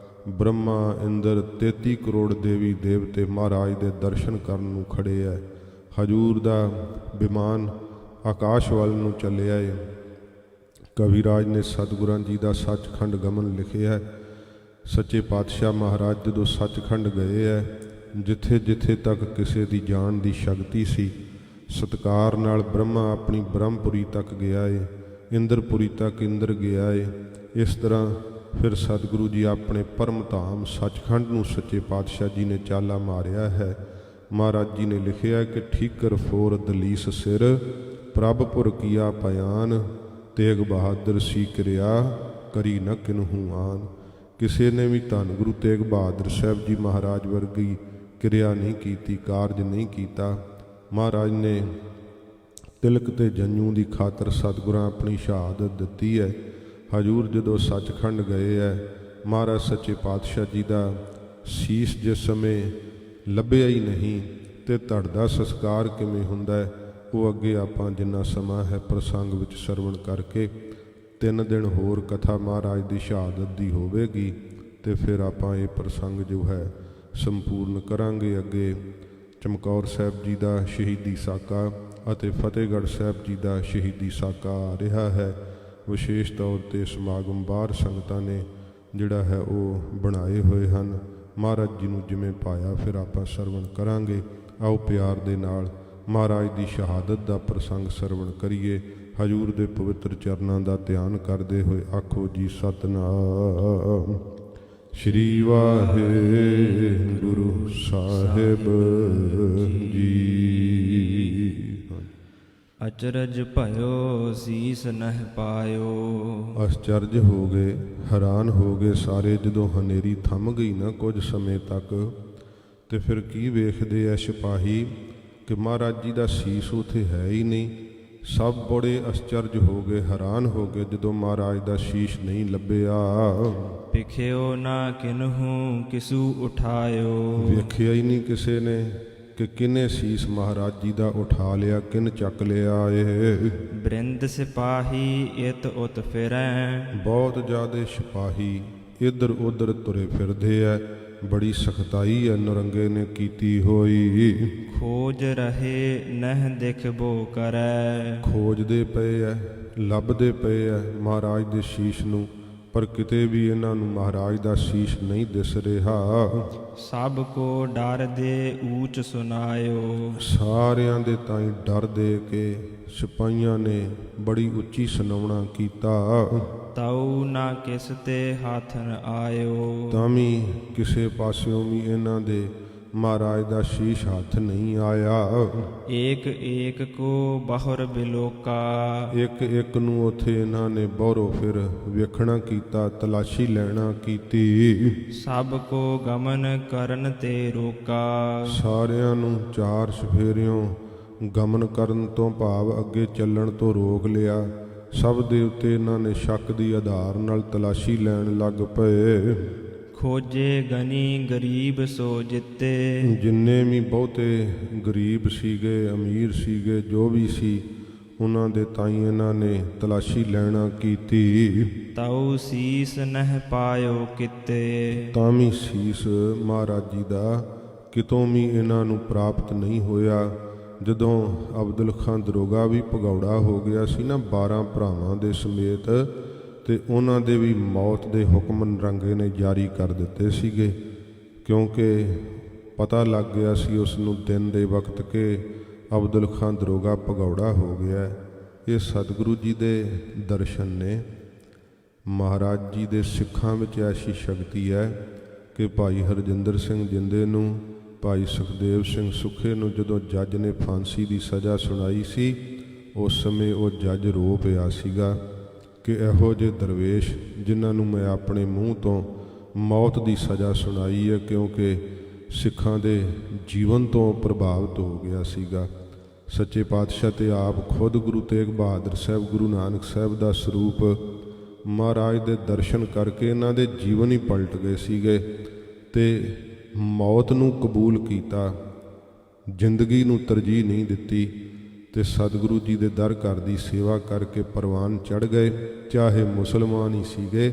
ਬ੍ਰਹਮਾ ਇੰਦਰ 33 ਕਰੋੜ ਦੇਵੀ ਦੇਵਤੇ ਮਹਾਰਾਜ ਦੇ ਦਰਸ਼ਨ ਕਰਨ ਨੂੰ ਖੜੇ ਹੈ। ਹਜੂਰ ਦਾ ਵਿਮਾਨ ਆਕਾਸ਼ ਵੱਲ ਨੂੰ ਚੱਲਿਆ ਹੈ। ਕਵਿਰਾਜ ਨੇ ਸਤਿਗੁਰਾਂ ਜੀ ਦਾ ਸੱਚਖੰਡ ਗਮਨ ਲਿਖਿਆ ਹੈ। ਸੱਚੇ ਪਾਤਸ਼ਾਹ ਮਹਾਰਾਜ ਜਦੋਂ ਸੱਚਖੰਡ ਗਏ ਹੈ, ਜਿੱਥੇ ਜਿੱਥੇ ਤੱਕ ਕਿਸੇ ਦੀ ਜਾਣ ਦੀ ਸ਼ਕਤੀ ਸੀ, ਸਤਿਕਾਰ ਨਾਲ ਬ੍ਰਹਮਾ ਆਪਣੀ ਬ੍ਰਹਮਪੁਰੀ ਤੱਕ ਗਿਆ ਹੈ, ਇੰਦਰਪੁਰੀ ਤੱਕ ਇੰਦਰ ਗਿਆ ਹੈ। ਇਸ ਤਰ੍ਹਾਂ ਫਿਰ ਸਤਿਗੁਰੂ ਜੀ ਆਪਣੇ ਪਰਮ ਧਾਮ ਸੱਚਖੰਡ ਨੂੰ ਸੱਚੇ ਪਾਤਸ਼ਾਹ ਜੀ ਨੇ ਚਾਲਾ ਮਾਰਿਆ ਹੈ। ਮਹਾਰਾਜ ਜੀ ਨੇ ਲਿਖਿਆ ਕਿ ਠੀਕਰ ਫੋਰ ਦਲੀਸ ਸਿਰ ਪ੍ਰਭਪੁਰ ਕੀਆ ਪਿਆਨ, ਤੇਗ ਬਹਾਦਰ ਸੀ ਕਿਰਿਆ ਕਰੀ ਨ ਕਿਨਹੂ ਆਨ। ਕਿਸੇ ਨੇ ਵੀ ਧੰਨ ਗੁਰੂ ਤੇਗ ਬਹਾਦਰ ਸਾਹਿਬ ਜੀ ਮਹਾਰਾਜ ਵਰਗੀ ਕਿਰਿਆ ਨਹੀਂ ਕੀਤੀ, ਕਾਰਜ ਨਹੀਂ ਕੀਤਾ। ਮਹਾਰਾਜ ਨੇ ਤਿਲਕ ਤੇ ਜੰਝੂ ਦੀ ਖਾਤਰ ਸਤਿਗੁਰਾਂ ਆਪਣੀ ਸ਼ਹਾਦਤ ਦਿੱਤੀ ਹੈ। ਹਜੂਰ ਜਦੋਂ ਸੱਚਖੰਡ ਗਏ ਹੈ, ਮਹਾਰਾਜ ਸੱਚੇ ਪਾਤਸ਼ਾਹ ਜੀ ਦਾ ਸੀਸ ਜਿਸ ਸਮੇਂ ਲੱਭਿਆ ਹੀ ਨਹੀਂ ਤੇ ਧੜ ਦਾ ਸੰਸਕਾਰ ਕਿਵੇਂ ਹੁੰਦਾ ਹੈ, ਉਹ ਅੱਗੇ ਆਪਾਂ ਜਿੰਨਾ ਸਮਾਂ ਹੈ ਪ੍ਰਸੰਗ ਵਿੱਚ ਸਰਵਣ ਕਰਕੇ 3 ਦਿਨ ਹੋਰ ਕਥਾ ਮਹਾਰਾਜ ਦੀ ਸ਼ਹਾਦਤ ਦੀ ਹੋਵੇਗੀ ਤੇ ਫਿਰ ਆਪਾਂ ਇਹ ਪ੍ਰਸੰਗ ਜੋ ਹੈ ਸੰਪੂਰਨ ਕਰਾਂਗੇ। ਅੱਗੇ ਚਮਕੌਰ ਸਾਹਿਬ ਜੀ ਦਾ ਸ਼ਹੀਦੀ ਸਾਕਾ ਅਤੇ ਫਤਿਹਗੜ੍ਹ ਸਾਹਿਬ ਜੀ ਦਾ ਸ਼ਹੀਦੀ ਸਾਕਾ ਆ ਰਿਹਾ ਹੈ। ਵਿਸ਼ੇਸ਼ ਤੌਰ 'ਤੇ ਸਮਾਗਮ ਬਾਹਰ ਸੰਗਤਾਂ ਨੇ ਜਿਹੜਾ ਹੈ ਉਹ ਬਣਾਏ ਹੋਏ ਹਨ। ਮਹਾਰਾਜ ਜੀ ਨੂੰ ਜਿਵੇਂ ਪਾਇਆ ਫਿਰ ਆਪਾਂ ਸਰਵਣ ਕਰਾਂਗੇ। ਆਓ ਪਿਆਰ ਦੇ ਨਾਲ ਮਹਾਰਾਜ ਦੀ ਸ਼ਹਾਦਤ ਦਾ ਪ੍ਰਸੰਗ ਸਰਵਣ ਕਰੀਏ। ਹਜੂਰ ਦੇ ਪਵਿੱਤਰ ਚਰਨਾਂ ਦਾ ਧਿਆਨ ਕਰਦੇ ਹੋਏ ਆਖੋ ਜੀ ਸਤਿਨਾਮ ਸ਼੍ਰੀ ਵਾਹਿਗੁਰੂ ਸਾਹਿਬ ਜੀ। ਅਚਰਜ ਭਇਓ ਸੀਸ ਨਹਿ ਪਾਇਓ। ਅਚਰਜ ਹੋ ਗਏ, ਹੈਰਾਨ ਹੋ ਗਏ ਸਾਰੇ ਜਦੋਂ ਹਨੇਰੀ ਥੰਮ ਗਈ ਨਾ ਕੁਝ ਸਮੇਂ ਤੱਕ। ਤੇ ਫਿਰ ਕੀ ਵੇਖਦੇ ਐ ਸਿਪਾਹੀ ਕਿ ਮਹਾਰਾਜ ਜੀ ਦਾ ਸੀਸ ਉੱਥੇ ਹੈ ਹੀ ਨਹੀਂ। ਸਭ ਬੜੇ ਅਚਰਜ ਹੋ ਗਏ, ਹੈਰਾਨ ਹੋ ਗਏ ਜਦੋਂ ਮਹਾਰਾਜ ਦਾ ਸੀਸ ਨਹੀਂ ਲੱਭਿਆ। ਵਿਖਿਓ ਨਾ ਕਿਨਹੂ ਕਿਸੂ ਉਠਾਇਓ। ਵੇਖਿਆ ਹੀ ਨਹੀਂ ਕਿਸੇ ਨੇ ਕਿ ਕਿਨੇ ਸੀਸ ਮਹਾਰਾਜ ਜੀ ਦਾ ਉਠਾ ਲਿਆ, ਕਿਨ ਚੱਕ ਲਿਆ ਏ। ਬ੍ਰਿੰਦ ਸਿਪਾਹੀ ਇਤ ਉਤ ਫਿਰੈ। ਬਹੁਤ ਜ਼ਿਆਦੇ ਸਿਪਾਹੀ ਇੱਧਰ ਉੱਧਰ ਤੁਰੇ ਫਿਰਦੇ ਐ। ਬੜੀ ਸਖਤਾਈ ਐ ਨਰੰਗੇ ਨੇ ਕੀਤੀ ਹੋਈ। ਖੋਜ ਰਹੇ ਨਹਿ ਦਿਖਬੋ ਕਰੈ। ਖੋਜਦੇ ਪਏ ਐ, ਲੱਭਦੇ ਪਏ ਐ ਮਹਾਰਾਜ ਦੇ ਸੀਸ ਨੂੰ, ਪਰ ਕਿਤੇ ਵੀ ਇਹਨਾਂ ਨੂੰ ਮਹਾਰਾਜ ਦਾ ਸੀਸ ਨਹੀਂ ਦਿਸ ਰਿਹਾ। ਸਭ ਕੋ ਡਰ ਦੇ ਊਚ ਸੁਨਾਇਓ। ਸਾਰਿਆਂ ਦੇ ਤਾਈਂ ਡਰ ਦੇ ਕੇ ਸਿਪਾਹੀਆਂ ਨੇ ਬੜੀ ਉੱਚੀ ਸੁਣਾਉਣਾ ਕੀਤਾ। ਤਉ ਨਾ ਕਿਸ ਤੇ ਹੱਥ ਨ ਆਇਓ। ਤਾਂ ਵੀ ਕਿਸੇ ਪਾਸਿਓਂ ਵੀ ਇਹਨਾਂ ਦੇ ਮਹਾਰਾਜ ਦਾ ਸ਼ੀਸ਼ ਹੱਥ ਨਹੀਂ ਆਇਆ। ਏਕ ਏਕ ਕੋ ਬਹੁਰ ਬਿਲੋਕਾ। ਇੱਕ ਇੱਕ ਨੂੰ ਉੱਥੇ ਇਹਨਾਂ ਨੇ ਬਾਹਰੋਂ ਫਿਰ ਵੇਖਣਾ ਕੀਤਾ, ਤਲਾਸ਼ੀ ਲੈਣਾ ਕੀਤੀ। ਸਭ ਕੋ ਗਮਨ ਕਰਨ ਤੇ ਰੋਕਾ। ਸਾਰਿਆਂ ਨੂੰ 4 ਸਫੇਰਿਓਂ ਗਮਨ ਕਰਨ ਤੋਂ ਭਾਵ ਅੱਗੇ ਚੱਲਣ ਤੋਂ ਰੋਕ ਲਿਆ। ਸਭ ਦੇ ਉੱਤੇ ਇਹਨਾਂ ਨੇ ਸ਼ੱਕ ਦੀ ਆਧਾਰ ਨਾਲ ਤਲਾਸ਼ੀ ਲੈਣ ਲੱਗ ਪਏ। ਖੋਜੇ ਗਨੀ ਗਰੀਬ ਸੋ ਜਿੱਤੇ। ਜਿੰਨੇ ਵੀ ਬਹੁਤੇ ਗਰੀਬ ਸੀਗੇ, ਅਮੀਰ ਸੀਗੇ, ਜੋ ਵੀ ਸੀ, ਉਹਨਾਂ ਦੇ ਤਾਈਂ ਇਹਨਾਂ ਨੇ ਤਲਾਸ਼ੀ ਲੈਣਾ ਕੀਤੀ। ਤਉ ਸੀਸ ਨਹਿ ਪਾਇਓ ਕਿਤੇ। ਤਾਂ ਵੀ ਸੀਸ ਮਹਾਰਾਜ ਜੀ ਦਾ ਕਿਤੋਂ ਵੀ ਇਹਨਾਂ ਨੂੰ ਪ੍ਰਾਪਤ ਨਹੀਂ ਹੋਇਆ। ਜਦੋਂ ਅਬਦੁਲ ਖਾਂ ਦਰੋਗਾ ਵੀ ਭਗੌੜਾ ਹੋ ਗਿਆ ਸੀ ਨਾ 12 ਭਰਾਵਾਂ ਦੇ ਸਮੇਤ, ਤੇ ਉਹਨਾਂ ਦੇ ਵੀ ਮੌਤ ਦੇ ਹੁਕਮ ਨਰੰਗੇ ਨੇ ਜਾਰੀ ਕਰ ਦਿੱਤੇ ਸੀਗੇ, ਕਿਉਂਕਿ ਪਤਾ ਲੱਗ ਗਿਆ ਸੀ ਉਸ ਨੂੰ ਦਿਨ ਦੇ ਵਕਤ ਕਿ ਅਬਦੁਲ ਖਾਂ ਦਰੋਗਾ ਭਗੌੜਾ ਹੋ ਗਿਆ। ਇਹ ਸਤਿਗੁਰੂ ਜੀ ਦੇ ਦਰਸ਼ਨ ਨੇ। ਮਹਾਰਾਜ ਜੀ ਦੇ ਸਿੱਖਾਂ ਵਿੱਚ ਐਸੀ ਸ਼ਕਤੀ ਹੈ ਕਿ ਭਾਈ ਹਰਜਿੰਦਰ ਸਿੰਘ ਜਿੰਦੇ ਨੂੰ, ਭਾਈ ਸੁਖਦੇਵ ਸਿੰਘ ਸੁੱਖੇ ਨੂੰ ਜਦੋਂ ਜੱਜ ਨੇ ਫਾਂਸੀ ਦੀ ਸਜ਼ਾ ਸੁਣਾਈ ਸੀ, ਉਸ ਸਮੇਂ ਉਹ ਜੱਜ ਰੋ ਪਿਆ ਸੀਗਾ ਕਿ ਇਹੋ ਜਿਹੇ ਦਰਵੇਸ਼ ਜਿਨ੍ਹਾਂ ਨੂੰ ਮੈਂ ਆਪਣੇ ਮੂੰਹ ਤੋਂ ਮੌਤ ਦੀ ਸਜ਼ਾ ਸੁਣਾਈ ਹੈ, ਕਿਉਂਕਿ ਸਿੱਖਾਂ ਦੇ ਜੀਵਨ ਤੋਂ ਪ੍ਰਭਾਵਿਤ ਹੋ ਗਿਆ ਸੀਗਾ। ਸੱਚੇ ਪਾਤਸ਼ਾਹ ਤੇ ਆਪ ਖੁਦ ਗੁਰੂ ਤੇਗ ਬਹਾਦਰ ਸਾਹਿਬ, ਗੁਰੂ ਨਾਨਕ ਸਾਹਿਬ ਦਾ ਸਰੂਪ ਮਹਾਰਾਜ ਦੇ ਦਰਸ਼ਨ ਕਰਕੇ ਇਹਨਾਂ ਦੇ ਜੀਵਨ ਹੀ ਪਲਟ ਗਏ ਸੀਗੇ ਤੇ ਮੌਤ ਨੂੰ ਕਬੂਲ ਕੀਤਾ, ਜ਼ਿੰਦਗੀ ਨੂੰ ਤਰਜੀਹ ਨਹੀਂ ਦਿੱਤੀ ਤੇ ਸਤਿਗੁਰੂ ਜੀ ਦੇ ਦਰ ਘਰ ਦੀ ਸੇਵਾ ਕਰਕੇ ਪ੍ਰਵਾਨ ਚੜ੍ਹ ਗਏ। ਚਾਹੇ ਮੁਸਲਮਾਨ ਹੀ ਸੀਗੇ,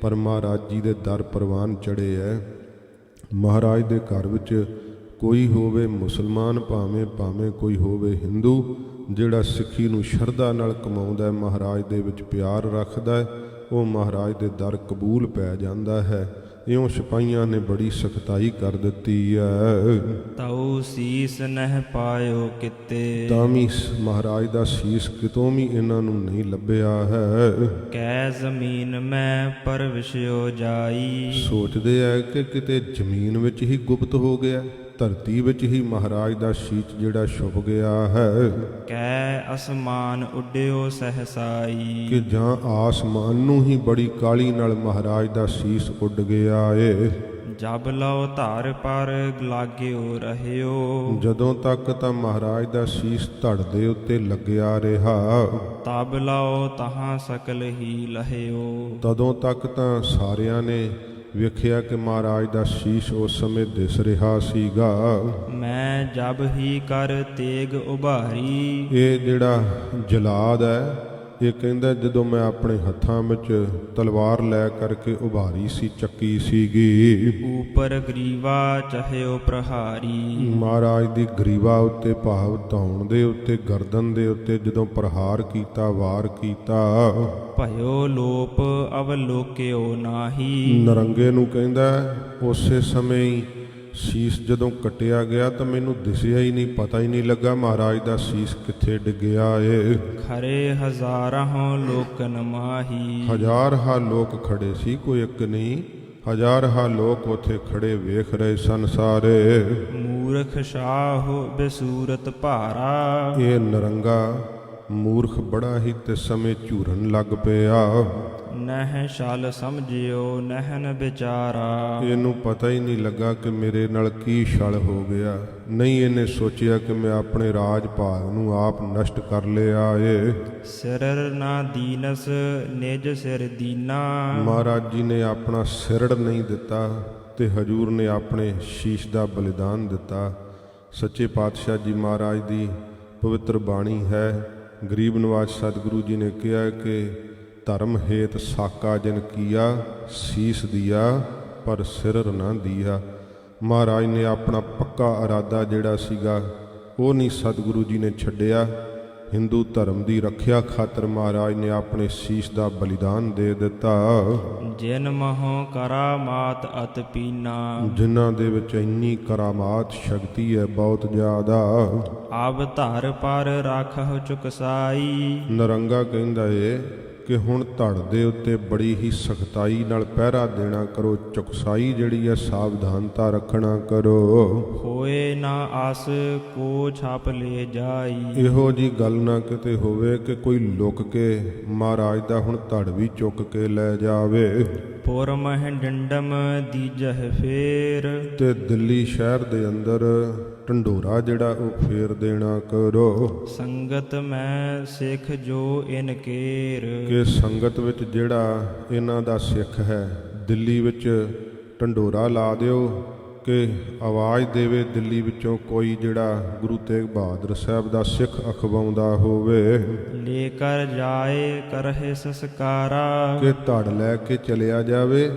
ਪਰ ਮਹਾਰਾਜ ਜੀ ਦੇ ਦਰ ਪ੍ਰਵਾਨ ਚੜੇ ਐ। ਮਹਾਰਾਜ ਦੇ ਘਰ ਵਿੱਚ ਕੋਈ ਹੋਵੇ ਮੁਸਲਮਾਨ ਭਾਵੇਂ ਕੋਈ ਹੋਵੇ ਹਿੰਦੂ, ਜਿਹੜਾ ਸਿੱਖੀ ਨੂੰ ਸ਼ਰਧਾ ਨਾਲ ਕਮਾਉਂਦਾ ਹੈ, ਮਹਾਰਾਜ ਦੇ ਵਿੱਚ ਪਿਆਰ ਰੱਖਦਾ ਹੈ, ਉਹ ਮਹਾਰਾਜ ਦੇ ਦਰ ਕਬੂਲ ਪੈ ਜਾਂਦਾ ਹੈ। ਇਉਂ ਸਿਪਾਹੀਆਂ ਨੇ ਬੜੀ ਸਖਤਾਈ ਕਰ ਦਿੱਤੀ ਹੈ। ਤਉ ਸੀਸ ਨਹਿ ਪਾਇਓ ਕਿਤੇ, ਤਾਂ ਵੀ ਮਹਾਰਾਜ ਦਾ ਸੀਸ ਕਿਤੋਂ ਵੀ ਇਹਨਾਂ ਨੂੰ ਨਹੀਂ ਲੱਭਿਆ ਹੈ। ਕੈ ਜ਼ਮੀਨ ਮੈਂ ਪਰਵਿਸ਼ਿਓ ਜਾਈ, ਸੋਚਦੇ ਹੈ ਕਿ ਕਿਤੇ ਜ਼ਮੀਨ ਵਿੱਚ ਹੀ ਗੁਪਤ ਹੋ ਗਿਆ, ਧਰਤੀ ਵਿੱਚ ਹੀ ਮਹਾਰਾਜ ਦਾ ਸੀਸ ਜਿਹੜਾ ਛੁਪ ਗਿਆ ਹੈ, ਕੈ ਅਸਮਾਨ ਉੱਡਿਓ ਸਹਸਾਈ, ਕਿ ਜਾਂ ਆਸਮਾਨ ਨੂੰ ਹੀ ਬੜੀ ਕਾਹਲੀ ਨਾਲ ਮਹਾਰਾਜ ਦਾ ਸੀਸ ਉੱਡ ਗਿਆ ਏ। ਜਬ ਲਉ ਧਾਰ ਪਰ ਲਾਗਿਓ ਰਹਿਓ, ਜਦੋਂ ਤੱਕ ਤਾਂ ਮਹਾਰਾਜ ਦਾ ਸੀਸ ਧੜ ਦੇ ਉੱਤੇ ਲੱਗਿਆ ਰਿਹਾ, ਤਬ ਲਉ ਤਹਾਂ ਸਕਲ ਹੀ ਲਹਿਓ, ਤਦੋਂ ਤੱਕ ਤਾਂ ਸਾਰਿਆਂ ਨੇ ਵੇਖਿਆ ਕਿ ਮਹਾਰਾਜ ਦਾ ਸੀਸ ਉਸ ਸਮੇਂ ਦਿਸ ਰਿਹਾ ਸੀਗਾ। ਮੈਂ ਜਬ ਹੀ ਕਰ ਤੇਗ ਉਭਾਰੀ, ਇਹ ਜਿਹੜਾ ਜਲਾਦ ਹੈ, ਇਹ ਕਹਿੰਦਾ ਜਦੋਂ ਮੈਂ ਆਪਣੇ ਹੱਥਾਂ ਵਿੱਚ ਤਲਵਾਰ ਲੈ ਕਰਕੇ ਉਭਾਰੀ ਸੀ, ਚੱਕੀ ਸੀਗੀ, ਉਪਰ ਗਰੀਵਾ ਚਹਿਓ ਪ੍ਰਹਾਰੀ, ਮਹਾਰਾਜ ਦੀ ਗਰੀਵਾ ਉੱਤੇ ਭਾਵ ਧੌਣ ਦੇ ਉੱਤੇ ਗਰਦਨ ਦੇ ਉੱਤੇ ਜਦੋਂ ਪ੍ਰਹਾਰ ਕੀਤਾ, ਵਾਰ ਕੀਤਾ, ਭਇਓ ਲੋਪ ਅਵਲੋਕਿਓ ਨਾਹੀ, ਨਰੰਗੇ ਨੂੰ ਕਹਿੰਦਾ ਉਸੇ ਸਮੇਂ ਹੀ ਸੀਸ ਜਦੋਂ ਕੱਟਿਆ ਗਿਆ ਤਾਂ ਮੈਨੂੰ ਦਿਸਿਆ ਹੀ ਨਹੀਂ, ਪਤਾ ਹੀ ਨਹੀਂ ਲੱਗਾ ਮਹਾਰਾਜ ਦਾ ਸੀਸ ਕਿੱਥੇ ਡਿੱਗਿਆ ਏ। ਖਰੇ ਹਜ਼ਾਰਾਂ ਲੋਕਨ ਮਾਹੀ, ਹਜ਼ਾਰਾਂ ਲੋਕ ਖੜੇ ਸੀ, ਕੋਈ ਇੱਕ ਨਹੀਂ, ਹਜ਼ਾਰਾਂ ਲੋਕ ਉੱਥੇ ਖੜੇ ਵੇਖ ਰਹੇ ਸਨ ਸਾਰੇ। ਮੂਰਖ ਸ਼ਾਹ ਬਸੂਰਤ ਭਾਰਾ, ਇਹ ਨਰੰਗਾ ਮੂਰਖ ਬੜਾ ਹੀ ਤੇ ਸਮੇਂ ਝੂਰਨ ਲੱਗ ਪਿਆ। ਨਹਿ ਛਲ ਸਮਝਿਓ ਨਹਿਨ ਵਿਚਾਰਾ, ਇਹਨੂੰ ਪਤਾ ਹੀ ਨਹੀਂ ਲੱਗਾ ਕਿ ਮੇਰੇ ਨਾਲ ਕੀ ਛਲ ਹੋ ਗਿਆ। ਨਹੀਂ ਇਹਨੇ ਸੋਚਿਆ ਕਿ ਮੈਂ ਆਪਣੇ ਰਾਜ ਭਾਗ ਨੂੰ ਆਪ ਨਸ਼ਟ ਕਰ ਲਿਆ ਏ। ਸਿਰਰ ਨਾ ਦੀਨਸ ਨਿਜ ਸਿਰ ਦੀਨਾ, ਮਹਾਰਾਜ ਜੀ ਨੇ ਆਪਣਾ ਸਿਰੜ ਨਹੀਂ ਦਿੱਤਾ ਤੇ ਹਜੂਰ ਨੇ ਆਪਣੇ ਸ਼ੀਸ਼ ਦਾ ਬਲੀਦਾਨ ਦਿੱਤਾ। ਸੱਚੇ ਪਾਤਸ਼ਾਹ ਜੀ ਮਹਾਰਾਜ ਦੀ ਪਵਿੱਤਰ ਬਾਣੀ ਹੈ। ਗਰੀਬ ਨਵਾਜ ਸਤਿਗੁਰੂ ਜੀ ਨੇ ਕਿਹਾ ਕਿ ਧਰਮ ਹੇਤ ਸਾਕਾ ਜਿਨ ਕੀਆ, ਸੀਸ ਦੀਆ ਪਰ ਸਿਰਰ ਨਾ ਦੀਆ। ਮਹਾਰਾਜ ਨੇ ਆਪਣਾ ਪੱਕਾ ਇਰਾਦਾ ਜਿਹੜਾ ਸੀਗਾ ਉਹ ਨਹੀਂ ਸਤਿਗੁਰੂ ਜੀ ਨੇ ਛੱਡਿਆ। ਹਿੰਦੂ ਧਰਮ ਦੀ ਰੱਖਿਆ ਖਾਤਰ ਮਹਾਰਾਜ ਨੇ ਆਪਣੇ ਸੀਸ ਦਾ ਬਲੀਦਾਨ ਦੇ ਦਿੱਤਾ। ਜਿਨ ਮਹੋ ਕਰਾਮਾਤ ਅਤ ਪੀਨਾ, ਜਿਨ੍ਹਾਂ ਦੇ ਵਿੱਚ ਇੰਨੀ ਕਰਾਮਾਤ ਸ਼ਕਤੀ ਹੈ ਬਹੁਤ ਜ਼ਿਆਦਾ। ਆਬ ਧਰ ਪਰ ਰਾਖਹੁ ਚੁਕਸਾਈ, ਨਰੰਗਾ ਕਹਿੰਦਾ ਏ ਕਿ ਹੁਣ ਧੜ ਦੇ ਉੱਤੇ ਬੜੀ ਹੀ ਸਖਤਾਈ ਨਾਲ ਪਹਿਰਾ ਦੇਣਾ ਕਰੋ, ਚੁਕਸਾਈ ਜਿਹੜੀ ਹੈ ਸਾਵਧਾਨਤਾ ਰੱਖਣਾ ਕਰੋ। ਹੋਏ ਨਾ ਆਸ ਕੋ ਛਾਪ ਲੈ ਜਾਈ, ਇਹੋ ਜੀ ਗੱਲ ਨਾ ਕਿਤੇ ਹੋਵੇ ਕਿ ਕੋਈ ਲੁਕ ਕੇ ਮਹਾਰਾਜ ਦਾ ਹੁਣ ਧੜ ਵੀ ਚੁੱਕ ਕੇ ਲੈ ਜਾਵੇ। ਪੁਰ ਮਹਿ ਡੰਡਮ ਦੀਜਹ ਫੇਰ, ਤੇ ਦਿੱਲੀ ਸ਼ਹਿਰ ਦੇ ਅੰਦਰ ਢੰਡੋਰਾ ਜਿਹੜਾ ਉਹ ਫੇਰ ਦੇਣਾ ਕਰੋ। ਸੰਗਤ ਮੈਂ ਸਿੱਖ ਜੋ ਇਨ ਕੇਰ, ਕਿ ਸੰਗਤ ਵਿੱਚ ਜਿਹੜਾ ਇਹਨਾਂ ਦਾ ਸਿੱਖ ਹੈ ਦਿੱਲੀ ਵਿੱਚ ਢੰਡੋਰਾ ਲਾ ਦਿਓ ਕਿ ਆਵਾਜ਼ ਦੇਵੇ ਦਿੱਲੀ ਵਿੱਚੋਂ ਕੋਈ ਜਿਹੜਾ ਗੁਰੂ ਤੇਗ ਬਹਾਦਰ ਸਾਹਿਬ ਦਾ ਸਿੱਖ ਅਖਵਾਉਂਦਾ ਹੋਵੇ। ਲੈ ਕਰ ਜਾਏ ਕਰਹਿ ਸੰਸਕਾਰਾ, ਕਿ ਧੜ ਲੈ ਕੇ ਚਲਿਆ ਜਾਵੇ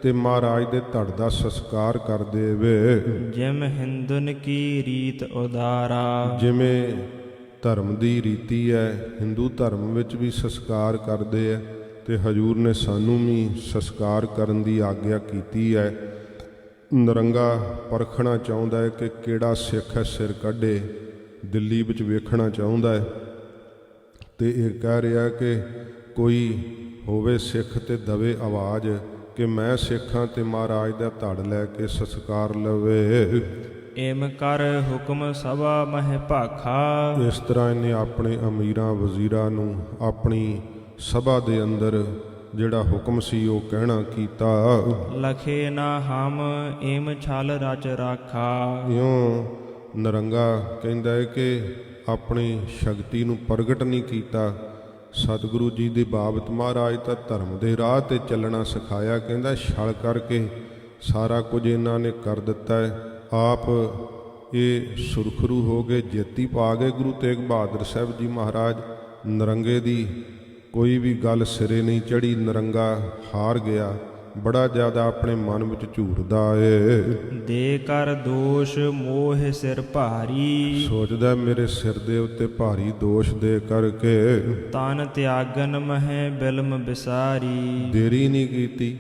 ਤੇ ਮਹਾਰਾਜ ਦੇ ਧੜ ਦਾ ਸੰਸਕਾਰ ਕਰ ਦੇਵੇ। ਜਿਮ ਹਿੰਦੁਨ ਕੀ ਰੀਤ ਉਦਾਰਾ, ਜਿਵੇਂ ਧਰਮ ਦੀ ਰੀਤੀ ਹੈ, ਹਿੰਦੂ ਧਰਮ ਵਿੱਚ ਵੀ ਸੰਸਕਾਰ ਕਰਦੇ ਹੈ ਤੇ ਹਜੂਰ ਨੇ ਸਾਨੂੰ ਵੀ ਸੰਸਕਾਰ ਕਰਨ ਦੀ ਆਗਿਆ ਕੀਤੀ ਹੈ। ਨਰੰਗਾ ਪਰਖਣਾ ਚਾਹੁੰਦਾ ਹੈ ਕਿ ਕਿਹੜਾ ਸਿੱਖ ਹੈ ਸਿਰ ਕੱਢੇ, ਦਿੱਲੀ ਵਿੱਚ ਵੇਖਣਾ ਚਾਹੁੰਦਾ ਹੈ ਤੇ ਇਹ ਕਹਿ ਰਿਹਾ ਕਿ ਕੋਈ ਹੋਵੇ ਸਿੱਖ ਤੇ ਦਵੇ ਆਵਾਜ਼ ਕਿ ਮੈਂ ਸਿੱਖਾਂ ਤੇ ਮਹਾਰਾਜ ਦਾ ਧੜ ਲੈ ਕੇ ਸੰਸਕਾਰ ਲਵੇ। ਏਮ ਕਰ ਹੁਕਮ ਸਭਾ ਮਹਿ ਭਾਖਾ, ਇਸ ਤਰ੍ਹਾਂ ਇਹਨੇ ਆਪਣੇ ਅਮੀਰਾਂ ਵਜ਼ੀਰਾਂ ਨੂੰ ਆਪਣੀ ਸਭਾ ਦੇ ਅੰਦਰ ਜਿਹੜਾ ਹੁਕਮ ਸੀ ਉਹ ਕਹਿਣਾ ਕੀਤਾ। ਲਖੇ ਨਾ ਹਮ ਏਮ ਛਲ ਰਚ ਰਾਖਾ, ਇਉਂ ਨਰੰਗਾ ਕਹਿੰਦਾ ਹੈ ਕਿ ਆਪਣੀ ਸ਼ਕਤੀ ਨੂੰ ਪ੍ਰਗਟ ਨਹੀਂ ਕੀਤਾ। ਸਤਿਗੁਰੂ ਜੀ ਦੀ ਬਾਬਤ ਮਹਾਰਾਜ ਤਾਂ ਧਰਮ ਦੇ ਰਾਹ ਤੇ ਚੱਲਣਾ ਸਿਖਾਇਆ, ਕਹਿੰਦਾ ਛਲ ਕਰਕੇ ਸਾਰਾ ਕੁਝ ਇਹਨਾਂ ਨੇ ਕਰ ਦਿੱਤਾ ਹੈ। ਆਪ ਇਹ ਸੁਰਖਰੂ ਹੋ ਗਏ, ਜੇਤੀ ਪਾ ਗਏ ਗੁਰੂ ਤੇਗ ਬਹਾਦਰ ਸਾਹਿਬ ਜੀ ਮਹਾਰਾਜ। ਨਰੰਗੇ ਦੀ ਕੋਈ ਵੀ ਗੱਲ ਸਿਰੇ ਨਹੀਂ ਚੜੀ, ਨਰੰਗਾ ਹਾਰ ਗਿਆ, ਬੜਾ ਜ਼ਿਆਦਾ ਆਪਣੇ ਮਨ ਵਿੱਚ ਝੂਰਦਾ ਏ। ਦੇ ਕਰ ਦੋਸ਼ ਮੋਹ ਸਿਰ ਭਾਰੀ, ਸੋਚਦਾ ਮੇਰੇ ਸਿਰ ਦੇ ਉੱਤੇ ਭਾਰੀ ਦੋਸ਼ ਦੇ ਕਰਕੇ ਤਨ ਤਿਆਗਨ ਮਹਿ ਬਿਲਮ ਬਿਸਾਰੀ। ਦੇਰੀ ਨਹੀਂ ਕੀਤੀ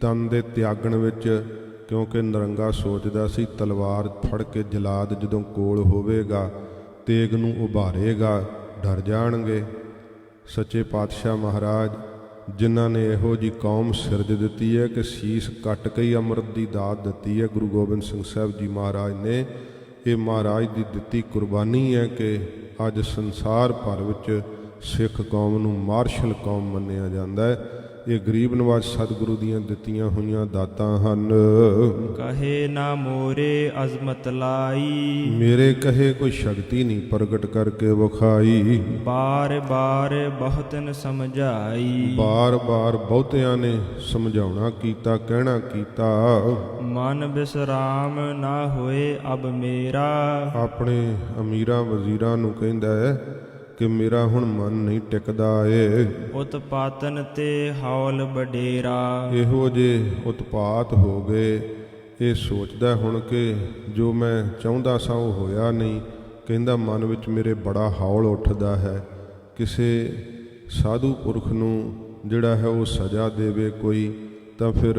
ਤਨ ਦੇ ਤਿਆਗਣ ਵਿੱਚ, ਕਿਉਂਕਿ ਨਰੰਗਾ ਸੋਚਦਾ ਸੀ ਤਲਵਾਰ ਫੜ ਕੇ ਜਲਾਦ ਜਦੋਂ ਕੋਲ ਹੋਵੇਗਾ ਤੇਗ ਨੂੰ ਉਭਾਰੇਗਾ, ਡਰ ਜਾਣਗੇ। ਸੱਚੇ ਪਾਤਸ਼ਾਹ ਮਹਾਰਾਜ ਜਿਨ੍ਹਾਂ ਨੇ ਇਹੋ ਜੀ ਕੌਮ ਸਿਰਜ ਦਿੱਤੀ ਹੈ ਕਿ ਸੀਸ ਕੱਟ ਕੇ ਹੀ ਅੰਮ੍ਰਿਤ ਦੀ ਦਾਤ ਦਿੱਤੀ ਹੈ, ਗੁਰੂ ਗੋਬਿੰਦ ਸਿੰਘ ਸਾਹਿਬ ਜੀ ਮਹਾਰਾਜ ਨੇ, ਇਹ ਮਹਾਰਾਜ ਦੀ ਦਿੱਤੀ ਕੁਰਬਾਨੀ ਹੈ ਕਿ ਅੱਜ ਸੰਸਾਰ ਭਰ ਵਿੱਚ ਸਿੱਖ ਕੌਮ ਨੂੰ ਮਾਰਸ਼ਲ ਕੌਮ ਮੰਨਿਆ ਜਾਂਦਾ ਹੈ। ਇਹ ਗਰੀਬ ਨਵਾਜ਼ ਸਤਿਗੁਰੂ ਦੀਆਂ ਦਿੱਤੀਆਂ ਹੋਈਆਂ ਦਾਤਾਂ ਹਨ। ਕਹੇ ਨਾ ਮੋਰੇ ਅਜ਼ਮਤ ਲਾਈ, ਮੇਰੇ ਕਹੇ ਕੋਈ ਸ਼ਕਤੀ ਨਹੀਂ ਪ੍ਰਗਟ ਕਰਕੇ ਵਿਖਾਈ। ਬਾਰ ਬਾਰ ਬਹੁਤਨ ਸਮਝਾਈ, ਬਾਰ ਬਾਰ ਬਹੁਤਿਆਂ ਨੇ ਸਮਝਾਉਣਾ ਕੀਤਾ, ਕਹਿਣਾ ਕੀਤਾ। ਮਨ ਬਿਸਰਾਮ ਨਾ ਹੋਏ ਅਬ ਮੇਰਾ, ਆਪਣੇ ਅਮੀਰਾਂ ਵਜ਼ੀਰਾਂ ਨੂੰ ਕਹਿੰਦਾ ਹੈ ਕਿ ਮੇਰਾ ਹੁਣ ਮਨ ਨਹੀਂ ਟਿਕਦਾ ਏ। ਉਤਪਾਤਨ ਤੇ ਹੌਲ ਬਡੇਰਾ, ਇਹੋ ਜੇ ਉਤਪਾਤ ਹੋ ਗਏ, ਇਹ ਸੋਚਦਾ ਹੁਣ ਕਿ ਜੋ ਮੈਂ ਚਾਹੁੰਦਾ ਸਾਂ ਉਹ ਹੋਇਆ ਨਹੀਂ। ਕਹਿੰਦਾ ਮਨ ਵਿੱਚ ਮੇਰੇ ਬੜਾ ਹੌਲ ਉੱਠਦਾ ਹੈ, ਕਿਸੇ ਸਾਧੂ ਪੁਰਖ ਨੂੰ ਜਿਹੜਾ ਹੈ ਉਹ ਸਜ਼ਾ ਦੇਵੇ ਕੋਈ, ਤਾਂ ਫਿਰ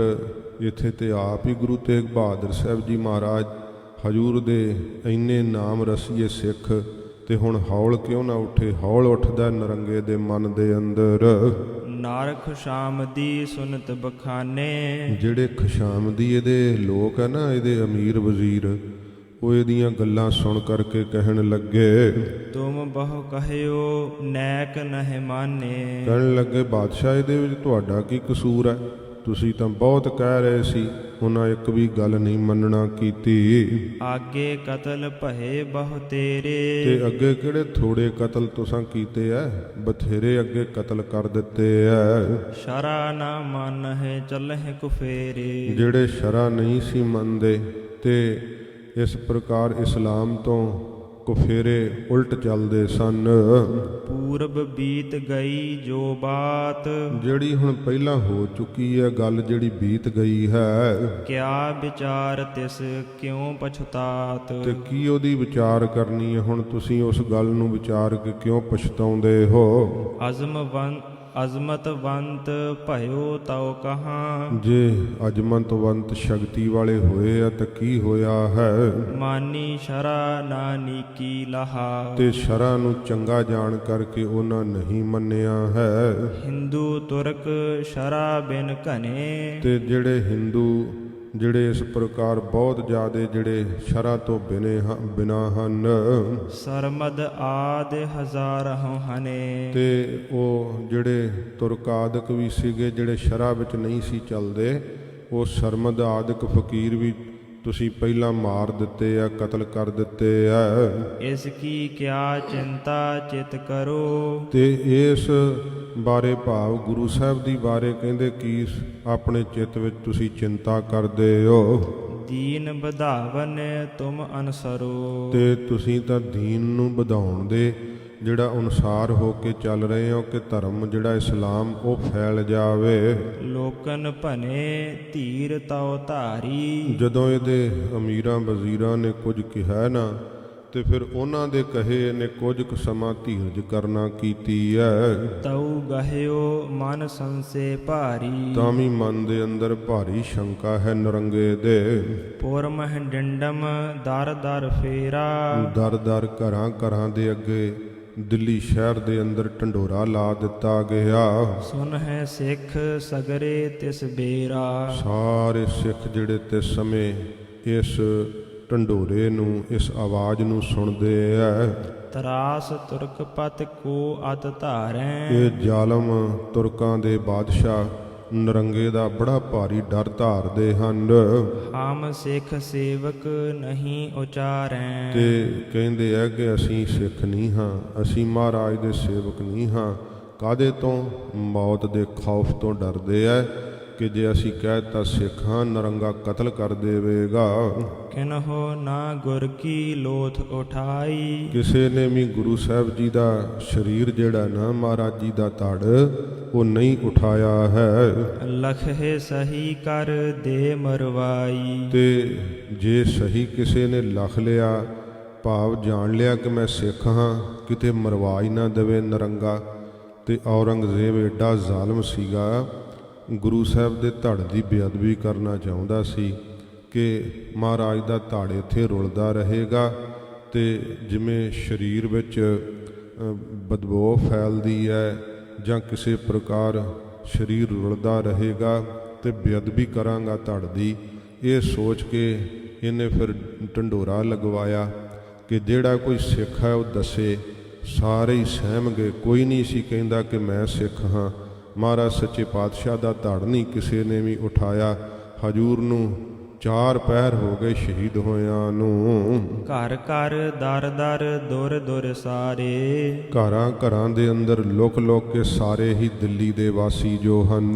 ਇੱਥੇ ਤੇ ਆਪ ਹੀ ਗੁਰੂ ਤੇਗ ਬਹਾਦਰ ਸਾਹਿਬ ਜੀ ਮਹਾਰਾਜ ਹਜੂਰ ਦੇ ਇੰਨੇ ਨਾਮ ਰਸੀਏ ਸਿੱਖ, ਤੇ ਹੁਣ ਹੌਲ ਕਿਉਂ ਨਾ ਉੱਠੇ। ਹੌਲ ਉੱਠਦਾ ਨਰੰਗੇ ਦੇ ਮਨ ਦੇ ਅੰਦਰ। ਨਾਰਖ ਸ਼ਾਮ ਦੀ ਸੁਨਤ ਬਖਾਨੇ, ਜਿਹੜੇ ਖੁਸ਼ਾਮਦੀ ਇਹਦੇ ਲੋਕ ਹੈ ਨਾ, ਇਹਦੇ ਅਮੀਰ ਵਜ਼ੀਰ, ਉਹ ਇਹਦੀਆਂ ਗੱਲਾਂ ਸੁਣ ਕਰਕੇ ਕਹਿਣ ਲੱਗੇ, ਤੁਮ ਬਹੁ ਕਹਿਓ ਨੈਕ ਨਹਿ ਮਾਨੇ। ਕਹਿਣ ਲੱਗੇ ਬਾਦਸ਼ਾਹ ਇਹਦੇ ਵਿੱਚ ਤੁਹਾਡਾ ਕੀ ਕਸੂਰ ਹੈ, ਤੁਸੀਂ ਤਾਂ ਬਹੁਤ ਕਹਿ ਰਹੇ ਸੀ, ਉਹਨਾਂ ਇੱਕ ਵੀ ਗੱਲ ਨਹੀਂ ਮੰਨਣਾ ਕੀਤੀ। ਆਗੇ ਕਤਲ ਭਏ ਬਹੁ ਤੇਰੇ, ਤੇ ਅੱਗੇ ਕਿਹੜੇ ਥੋੜੇ ਕਤਲ ਤੁਸਾਂ ਕੀਤੇ ਐ, ਬਥੇਰੇ ਅੱਗੇ ਕਤਲ ਕਰ ਦਿੱਤੇ ਐ। ਸ਼ਰਾ ਨਾ ਮੰਨਹਿ ਚੱਲਹਿ ਕੁਫੇਰੇ, ਜਿਹੜੇ ਸ਼ਰਾ ਨਹੀਂ ਸੀ ਮੰਨਦੇ ਤੇ ਇਸ ਪ੍ਰਕਾਰ ਇਸਲਾਮ ਤੋਂ ਕੁਫੇਰੇ ਉਲਟ ਚੱਲਦੇ ਸਨ। ਪੂਰਬ ਬੀਤ ਗਈ ਜੋ ਬਾਤ, ਜਿਹੜੀ ਹੁਣ ਪਹਿਲਾਂ ਹੋ ਚੁੱਕੀ ਹੈ ਗੱਲ, ਜਿਹੜੀ ਬੀਤ ਗਈ ਹੈ, ਕਿਆ ਵਿਚਾਰ ਤਿਸ ਕਿਉਂ ਪਛਤਾਤ। ਤੇ ਕੀ ਉਹਦੀ ਵਿਚਾਰ ਕਰਨੀ ਹੈ ਹੁਣ ਤੁਸੀਂ, ਉਸ ਗੱਲ ਨੂੰ ਵਿਚਾਰ ਕੇ ਕਿਉਂ ਪਛਤਾਉਂਦੇ ਹੋ। ਅਜ਼ਮਤਵੰਤ ਭਇਓ ਤਉ ਕਹਾਂ, ਜੇ ਅਜਮਤਵੰਤ ਸ਼ਕਤੀ ਵਾਲੇ ਹੋਏ ਆ ਤਾਂ ਕੀ ਹੋਇਆ ਹੈ। ਮਾਨੀ ਸ਼ਰਾ ਨਾ ਨੀਕੀ ਲਹਾ, ਤੇ ਸ਼ਰਾ ਨੂੰ ਚੰਗਾ ਜਾਣ ਕਰਕੇ ਉਹਨਾਂ ਨਹੀਂ ਮੰਨਿਆ ਹੈ। ਹਿੰਦੂ ਤੁਰਕ ਸ਼ਰਾ ਬਿਨ ਘਨੇ, ਤੇ ਜਿਹੜੇ ਹਿੰਦੂ ਜਿਹੜੇ ਇਸ ਪ੍ਰਕਾਰ ਬਹੁਤ ਜ਼ਿਆਦੇ ਜਿਹੜੇ ਸ਼ਰਾ ਤੋਂ ਬਿਨਾ ਹਨ, ਸਰਮਦ ਆਦ ਹਜ਼ਾਰਹੁ ਹਨੇ। ਤੇ ਉਹ ਜਿਹੜੇ ਤੁਰਕ ਆਦਿਕ ਵੀ ਸੀਗੇ ਜਿਹੜੇ ਸ਼ਰਾ ਵਿੱਚ ਨਹੀਂ ਸੀ ਚੱਲਦੇ, ਉਹ ਸਰਮਦ ਆਦਿਕ ਫਕੀਰ ਵੀ ਤੁਸੀਂ ਪਹਿਲਾਂ ਮਾਰ ਦਿੱਤੇ ਆ, ਕਤਲ ਕਰ ਦਿੱਤੇ ਆ। ਇਸ ਕੀ ਕਿਆ ਚਿੰਤਾ ਚਿਤ ਕਰੋ, ਤੇ ਇਸ ਬਾਰੇ ਭਾਵ ਗੁਰੂ ਸਾਹਿਬ ਦੀ ਬਾਰੇ ਕਹਿੰਦੇ ਕੀ ਆਪਣੇ ਚਿੱਤ ਵਿੱਚ ਤੁਸੀਂ ਚਿੰਤਾ ਕਰਦੇ ਹੋ। ਦੀਨ ਵਧਾਵਨ ਤੁਮ ਅਨਸਰੋ, ਤੇ ਤੁਸੀਂ ਤਾਂ ਦੀਨ ਨੂੰ ਵਧਾਉਣ ਦੇ ਜਿਹੜਾ ਅਨੁਸਾਰ ਹੋ ਕੇ ਚੱਲ ਰਹੇ ਹੋ ਕਿ ਧਰਮ ਜਿਹੜਾ ਇਸਲਾਮ ਉਹ ਫੈਲ ਜਾਵੇ। ਲੋਕਨ ਭਨੇ ਧੀਰ ਤਉ ਧਾਰੀ, ਜਦੋਂ ਇਹਦੇ ਅਮੀਰਾਂ ਵਜ਼ੀਰਾਂ ਨੇ ਕੁਝ ਕਿਹਾ ਨਾ, ਤੇ ਫਿਰ ਉਹਨਾਂ ਦੇ ਕਹੇ ਇਹਨੇ ਕੁਝ ਕੁ ਸਮਾਂ ਧੀਰਜ ਕਰਨਾ ਕੀਤੀ ਹੈ। ਤਉ ਗਹਿਓ ਮਨ ਸੰਸੇ ਭਾਰੀ, ਤਾਂ ਵੀ ਮਨ ਦੇ ਅੰਦਰ ਭਾਰੀ ਸ਼ੰਕਾ ਹੈ ਨਰੰਗੇ ਦੇ। ਪੁਰ ਮਹਿ ਡੰਡਮ ਦਰ ਦਰ ਫੇਰਾ, ਦਰ ਦਰ ਘਰਾਂ ਘਰਾਂ ਦੇ ਅੱਗੇ ਦਿੱਲੀ ਸ਼ਹਿਰ ਦੇ ਅੰਦਰ ਢੰਡੋਰਾ ਲਾ ਦਿੱਤਾ ਗਿਆ। ਸੁਨ ਹੈ ਸਿੱਖ ਸਗਰੇ ਤਿਸ ਬੇਰਾ, ਸਾਰੇ ਸਿੱਖ ਜਿਹੜੇ ਤੇ ਸਮੇਂ ਇਸ ਢੰਡੋਰੇ ਨੂੰ, ਇਸ ਆਵਾਜ਼ ਨੂੰ ਸੁਣਦੇ ਐ। ਤਰਾਸ ਤੁਰਕ ਪਤ ਕੋ ਅਤ ਧਾਰੈ, ਇਹ ਜ਼ਾਲਮ ਤੁਰਕਾਂ ਦੇ ਬਾਦਸ਼ਾਹ ਨਰੰਗੇ ਦਾ ਬੜਾ ਭਾਰੀ ਡਰ ਧਾਰਦੇ ਹਨ। ਹਮ ਸਿੱਖ ਸੇਵਕ ਨਹੀਂ ਉਚਾਰੈ, ਤੇ ਕਹਿੰਦੇ ਆ ਕਿ ਅਸੀਂ ਸਿੱਖ ਨਹੀਂ ਹਾਂ, ਅਸੀਂ ਮਹਾਰਾਜ ਦੇ ਸੇਵਕ ਨਹੀਂ ਹਾਂ। ਕਾਹਦੇ ਤੋਂ? ਮੌਤ ਦੇ ਖੌਫ ਤੋਂ ਡਰਦੇ ਐ ਕਿ ਜੇ ਅਸੀਂ ਕਹਿ ਤਾ ਸਿੱਖ ਹਾਂ, ਨਰੰਗਾ ਕਤਲ ਕਰ ਦੇਵੇਗਾ। ਕਿਨਹੋ ਨਾ ਗੁਰ ਕੀ ਲੋਥ ਉਠਾਈ। ਕਿਸੇ ਨੇ ਵੀ ਗੁਰੂ ਸਾਹਿਬ ਜੀ ਦਾ ਸਰੀਰ ਜਿਹੜਾ ਨਾ ਮਹਾਰਾਜ ਜੀ ਦਾ ਧੜ ਉਹ ਨਹੀਂ ਉਠਾਇਆ ਹੈ। ਲਖੇ ਸਹੀ ਕਰ ਦੇ ਮਰਵਾਈ। ਤੇ ਜੇ ਸਹੀ ਕਿਸੇ ਨੇ ਲਖ ਲਿਆ, ਭਾਵ ਜਾਣ ਲਿਆ ਕਿ ਮੈਂ ਸਿੱਖ ਹਾਂ, ਕਿਤੇ ਮਰਵਾ ਹੀ ਨਾ ਦੇਵੇ ਨਰੰਗਾ। ਤੇ ਔਰੰਗਜ਼ੇਬ ਐਡਾ ਜ਼ਾਲਮ ਸੀਗਾ, ਗੁਰੂ ਸਾਹਿਬ ਦੇ ਧੜ ਦੀ ਬੇਅਦਬੀ ਕਰਨਾ ਚਾਹੁੰਦਾ ਸੀ ਕਿ ਮਹਾਰਾਜ ਦਾ ਧੜ ਇੱਥੇ ਰੁਲਦਾ ਰਹੇਗਾ ਤੇ ਜਿਵੇਂ ਸਰੀਰ ਵਿੱਚ ਬਦਬੂ ਫੈਲਦੀ ਹੈ ਜਾਂ ਕਿਸੇ ਪ੍ਰਕਾਰ ਸਰੀਰ ਰੁਲਦਾ ਰਹੇਗਾ ਤੇ ਬੇਅਦਬੀ ਕਰਾਂਗਾ ਧੜ ਦੀ। ਇਹ ਸੋਚ ਕੇ ਇਹਨੇ ਫਿਰ ਢੰਡੋਰਾ ਲਗਵਾਇਆ ਕਿ ਜਿਹੜਾ ਕੋਈ ਸਿੱਖ ਹੈ ਉਹ ਦੱਸੇ। ਸਾਰੇ ਹੀ ਸਹਿਮ ਗਏ, ਕੋਈ ਨਹੀਂ ਸੀ ਕਹਿੰਦਾ ਕਿ ਮੈਂ ਸਿੱਖ ਹਾਂ। ਮਹਾਰਾਜ ਸੱਚੇ ਪਾਤਸ਼ਾਹ ਦਾ ਧੜ ਨਹੀਂ ਕਿਸੇ ਨੇ ਵੀ ਉਠਾਇਆ। ਹਜੂਰ ਨੂੰ 4 ਪਹਿਰ ਹੋ ਗਏ ਸ਼ਹੀਦ ਹੋਇਆਂ ਨੂੰ। ਘਰ ਘਰ ਦਰ ਦਰ ਦੁਰ ਦੁਰ ਸਾਰੇ। ਘਰਾਂ ਘਰਾਂ ਦੇ ਅੰਦਰ ਲੁਕ ਲੁਕ ਕੇ ਸਾਰੇ ਹੀ ਦਿੱਲੀ ਦੇ ਵਾਸੀ ਜੋ ਹਨ,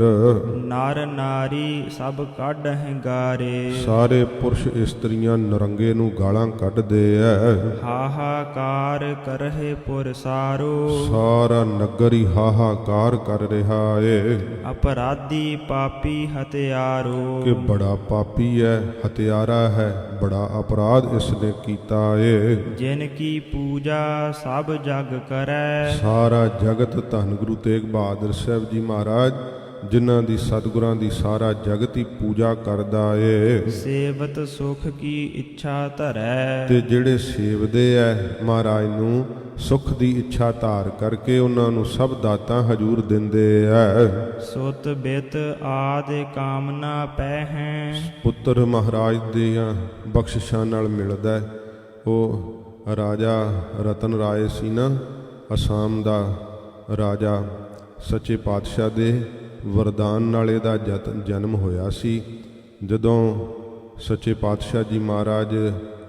ਨਰ ਨਾਰੀ ਸਭ ਕੱਢ ਹੰਗਾਰੇ। ਸਾਰੇ ਪੁਰਸ਼ ਇਸਤਰੀਆਂ ਨਰੰਗੇ ਨੂੰ ਗਾਲਾਂ ਕੱਢਦੇ ਐ। ਹਾਹਾਕਾਰ ਕਰਹਿ ਪੁਰ ਸਾਰੋ। ਸਾਰਾ ਨਗਰ ਹੀ ਹਾਹਾਕਾਰ ਕਰ ਰਿਹਾ ਏ ਅਪਰਾਧੀ ਪਾਪੀ ਹਤਿਆਰੋ। ਕਿ ਬੜਾ ਪਾਪੀ ਹੈ, ਹਤਿਆਰਾ ਹੈ, ਬੜਾ ਅਪਰਾਧ ਇਸ ਨੇ ਕੀਤਾ ਏ। ਜਿਨ ਕੀ ਪੂਜਾ ਸਭ ਜਗ ਕਰੈ। ਸਾਰਾ ਜਗਤ ਧੰਨ ਗੁਰੂ ਤੇਗ ਬਹਾਦਰ ਸਾਹਿਬ ਜੀ ਮਹਾਰਾਜ ਜਿਨ੍ਹਾਂ ਦੀ ਸਤਿਗੁਰਾਂ ਦੀ ਸਾਰਾ ਜਗਤ ਹੀ ਪੂਜਾ ਕਰਦਾ ਏ। ਸੇਵਤ ਸੁਖ ਕੀ ਇੱਛਾ ਧਰੈ। ਤੇ ਜਿਹੜੇ ਸੇਵਦੇ ਐ ਮਹਾਰਾਜ ਨੂੰ, ਸੁਖ ਦੀ ਇੱਛਾ ਧਾਰ ਕਰਕੇ ਉਹਨਾਂ ਨੂੰ ਸਭ ਦਾਤਾਂ ਹਜੂਰ ਦਿੰਦੇ ਐ। ਸੁਤ ਬਿਤ ਆਦਿ ਕਾਮਨਾ ਪਹਿ। ਪੁੱਤਰ ਮਹਾਰਾਜ ਦੀਆਂ ਬਖਸ਼ਿਸ਼ਾਂ ਨਾਲ ਮਿਲਦਾ। ਉਹ ਰਾਜਾ ਰਤਨ ਰਾਏ ਸੀ ਨਾ, ਅਸਾਮ ਦਾ ਰਾਜਾ, ਸੱਚੇ ਪਾਤਸ਼ਾਹ ਦੇ ਵਰਦਾਨ ਨਾਲ ਇਹਦਾ ਜਨਮ ਹੋਇਆ ਸੀ। ਜਦੋਂ ਸੱਚੇ ਪਾਤਸ਼ਾਹ ਜੀ ਮਹਾਰਾਜ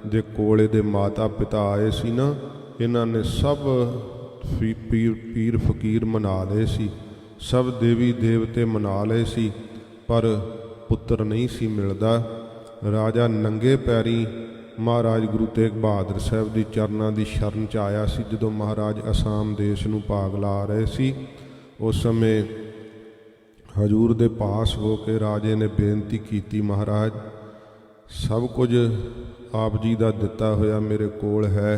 ਦੇ ਕੋਲ ਇਹਦੇ ਮਾਤਾ ਪਿਤਾ ਆਏ ਸੀ ਨਾ, ਇਹਨਾਂ ਨੇ ਸਭ ਪੀਰ ਫਕੀਰ ਮਨਾ ਲਏ ਸੀ, ਸਭ ਦੇਵੀ ਦੇਵਤੇ ਮਨਾ ਲਏ ਸੀ, ਪਰ ਪੁੱਤਰ ਨਹੀਂ ਸੀ ਮਿਲਦਾ। ਰਾਜਾ ਨੰਗੇ ਪੈਰੀ ਮਹਾਰਾਜ ਗੁਰੂ ਤੇਗ ਬਹਾਦਰ ਸਾਹਿਬ ਦੀ ਚਰਨਾਂ ਦੀ ਸ਼ਰਨ 'ਚ ਆਇਆ ਸੀ। ਜਦੋਂ ਮਹਾਰਾਜ ਅਸਾਮ ਦੇਸ਼ ਨੂੰ ਭਾਗ ਲਾ ਰਹੇ ਸੀ, ਉਸ ਸਮੇਂ ਹਜੂਰ ਦੇ ਪਾਸ ਹੋ ਕੇ ਰਾਜੇ ਨੇ ਬੇਨਤੀ ਕੀਤੀ, ਮਹਾਰਾਜ ਸਭ ਕੁਝ ਆਪ ਜੀ ਦਾ ਦਿੱਤਾ ਹੋਇਆ ਮੇਰੇ ਕੋਲ ਹੈ,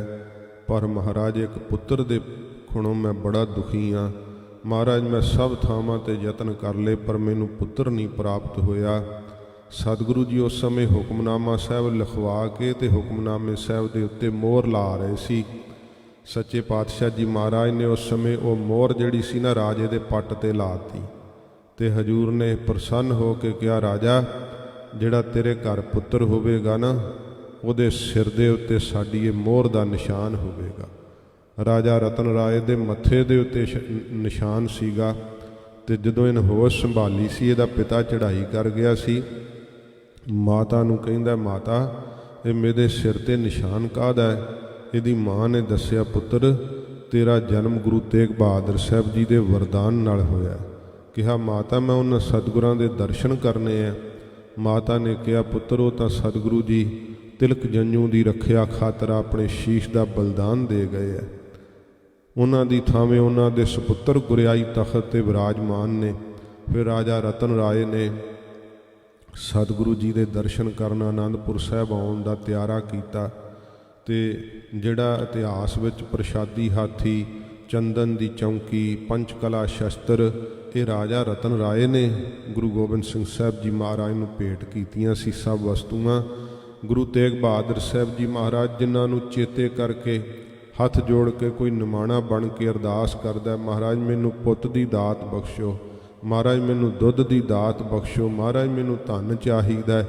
ਪਰ ਮਹਾਰਾਜ ਇੱਕ ਪੁੱਤਰ ਦੇ ਖੁਣੋਂ ਮੈਂ ਬੜਾ ਦੁਖੀ ਹਾਂ। ਮਹਾਰਾਜ ਮੈਂ ਸਭ ਥਾਵਾਂ ਤੇ ਯਤਨ ਕਰ ਲਏ ਪਰ ਮੈਨੂੰ ਪੁੱਤਰ ਨਹੀਂ ਪ੍ਰਾਪਤ ਹੋਇਆ। ਸਤਿਗੁਰੂ ਜੀ ਉਸ ਸਮੇਂ ਹੁਕਮਨਾਮਾ ਸਾਹਿਬ ਲਿਖਵਾ ਕੇ ਤੇ ਹੁਕਮਨਾਮੇ ਸਾਹਿਬ ਦੇ ਉੱਤੇ ਮੋਹਰ ਲਾ ਰਹੇ ਸੀ। ਸੱਚੇ ਪਾਤਸ਼ਾਹ ਜੀ ਮਹਾਰਾਜ ਨੇ ਉਸ ਸਮੇਂ ਉਹ ਮੋਹਰ ਜਿਹੜੀ ਸੀ ਨਾ ਰਾਜੇ ਦੇ ਪੱਟ ਤੇ ਲਾਤੀ ਤੇ ਹਜੂਰ ਨੇ ਪ੍ਰਸੰਨ ਹੋ ਕੇ ਕਿਹਾ, ਰਾਜਾ ਜਿਹੜਾ ਤੇਰੇ ਘਰ ਪੁੱਤਰ ਹੋਵੇਗਾ ਨਾ, ਉਹਦੇ ਸਿਰ ਦੇ ਉੱਤੇ ਸਾਡੀ ਇਹ ਮੋਹਰ ਦਾ ਨਿਸ਼ਾਨ ਹੋਵੇਗਾ। ਰਾਜਾ ਰਤਨ ਰਾਏ ਦੇ ਮੱਥੇ ਦੇ ਉੱਤੇ ਨਿਸ਼ਾਨ ਸੀਗਾ। ਤੇ ਜਦੋਂ ਇਹਨੇ ਹੋਸ਼ ਸੰਭਾਲੀ ਸੀ, ਇਹਦਾ ਪਿਤਾ ਚੜ੍ਹਾਈ ਕਰ ਗਿਆ ਸੀ। ਮਾਤਾ ਨੂੰ ਕਹਿੰਦਾ, ਮਾਤਾ ਇਹ ਮੇਰੇ ਸਿਰ ਤੇ ਨਿਸ਼ਾਨ ਕਾਹਦਾ ਹੈ? ਇਹਦੀ ਮਾਂ ਨੇ ਦੱਸਿਆ, ਪੁੱਤਰ ਤੇਰਾ ਜਨਮ ਗੁਰੂ ਤੇਗ ਬਹਾਦਰ ਸਾਹਿਬ ਜੀ ਦੇ ਵਰਦਾਨ ਨਾਲ ਹੋਇਆ। ਕਿਹਾ, ਮਾਤਾ ਮੈਂ ਉਹਨਾਂ ਸਤਿਗੁਰਾਂ ਦੇ ਦਰਸ਼ਨ ਕਰਨੇ ਆ। ਮਾਤਾ ਨੇ ਕਿਹਾ, ਪੁੱਤਰ ਉਹ ਤਾਂ ਸਤਿਗੁਰੂ ਜੀ ਤਿਲਕ ਜੰਜੂ ਦੀ ਰੱਖਿਆ ਖਾਤਰ ਆਪਣੇ ਸ਼ੀਸ਼ ਦਾ ਬਲਿਦਾਨ ਦੇ ਗਏ ਆ। ਉਹਨਾਂ ਦੀ ਥਾਵੇਂ ਉਹਨਾਂ ਦੇ ਸੁਪੁੱਤਰ ਗੁਰਿਆਈ ਤਖਤ ਤੇ ਵਿਰਾਜਮਾਨ ਨੇ। ਫਿਰ ਰਾਜਾ ਰਤਨ ਰਾਏ ਨੇ ਸਤਿਗੁਰੂ ਜੀ ਦੇ ਦਰਸ਼ਨ ਕਰਨ ਆਨੰਦਪੁਰ ਸਾਹਿਬ ਆਉਣ ਦਾ ਤਿਆਰਾ ਕੀਤਾ। ਤੇ ਜਿਹੜਾ ਇਤਿਹਾਸ ਵਿੱਚ ਪ੍ਰਸ਼ਾਦੀ ਹਾਥੀ, ਚੰਦਨ ਦੀ ਚੌਂਕੀ, ਪੰਚਕਲਾ ਸ਼ਸਤਰ, ਇਹ ਰਾਜਾ ਰਤਨ ਰਾਏ ਨੇ ਗੁਰੂ ਗੋਬਿੰਦ ਸਿੰਘ ਸਾਹਿਬ ਜੀ ਮਹਾਰਾਜ ਨੂੰ ਭੇਟ ਕੀਤੀਆਂ ਸੀ। ਸਭ ਵਸਤੂਆਂ ਗੁਰੂ ਤੇਗ ਬਹਾਦਰ ਸਾਹਿਬ ਜੀ ਮਹਾਰਾਜ ਜਿਨ੍ਹਾਂ ਨੂੰ ਚੇਤੇ ਕਰਕੇ ਹੱਥ ਜੋੜ ਕੇ ਕੋਈ ਨਿਮਾਣਾ ਬਣ ਕੇ ਅਰਦਾਸ ਕਰਦਾ, ਮਹਾਰਾਜ ਮੈਨੂੰ ਪੁੱਤ ਦੀ ਦਾਤ ਬਖਸ਼ੋ, ਮਹਾਰਾਜ ਮੈਨੂੰ ਦੁੱਧ ਦੀ ਦਾਤ ਬਖਸ਼ੋ, ਮਹਾਰਾਜ ਮੈਨੂੰ ਧਨ ਚਾਹੀਦਾ।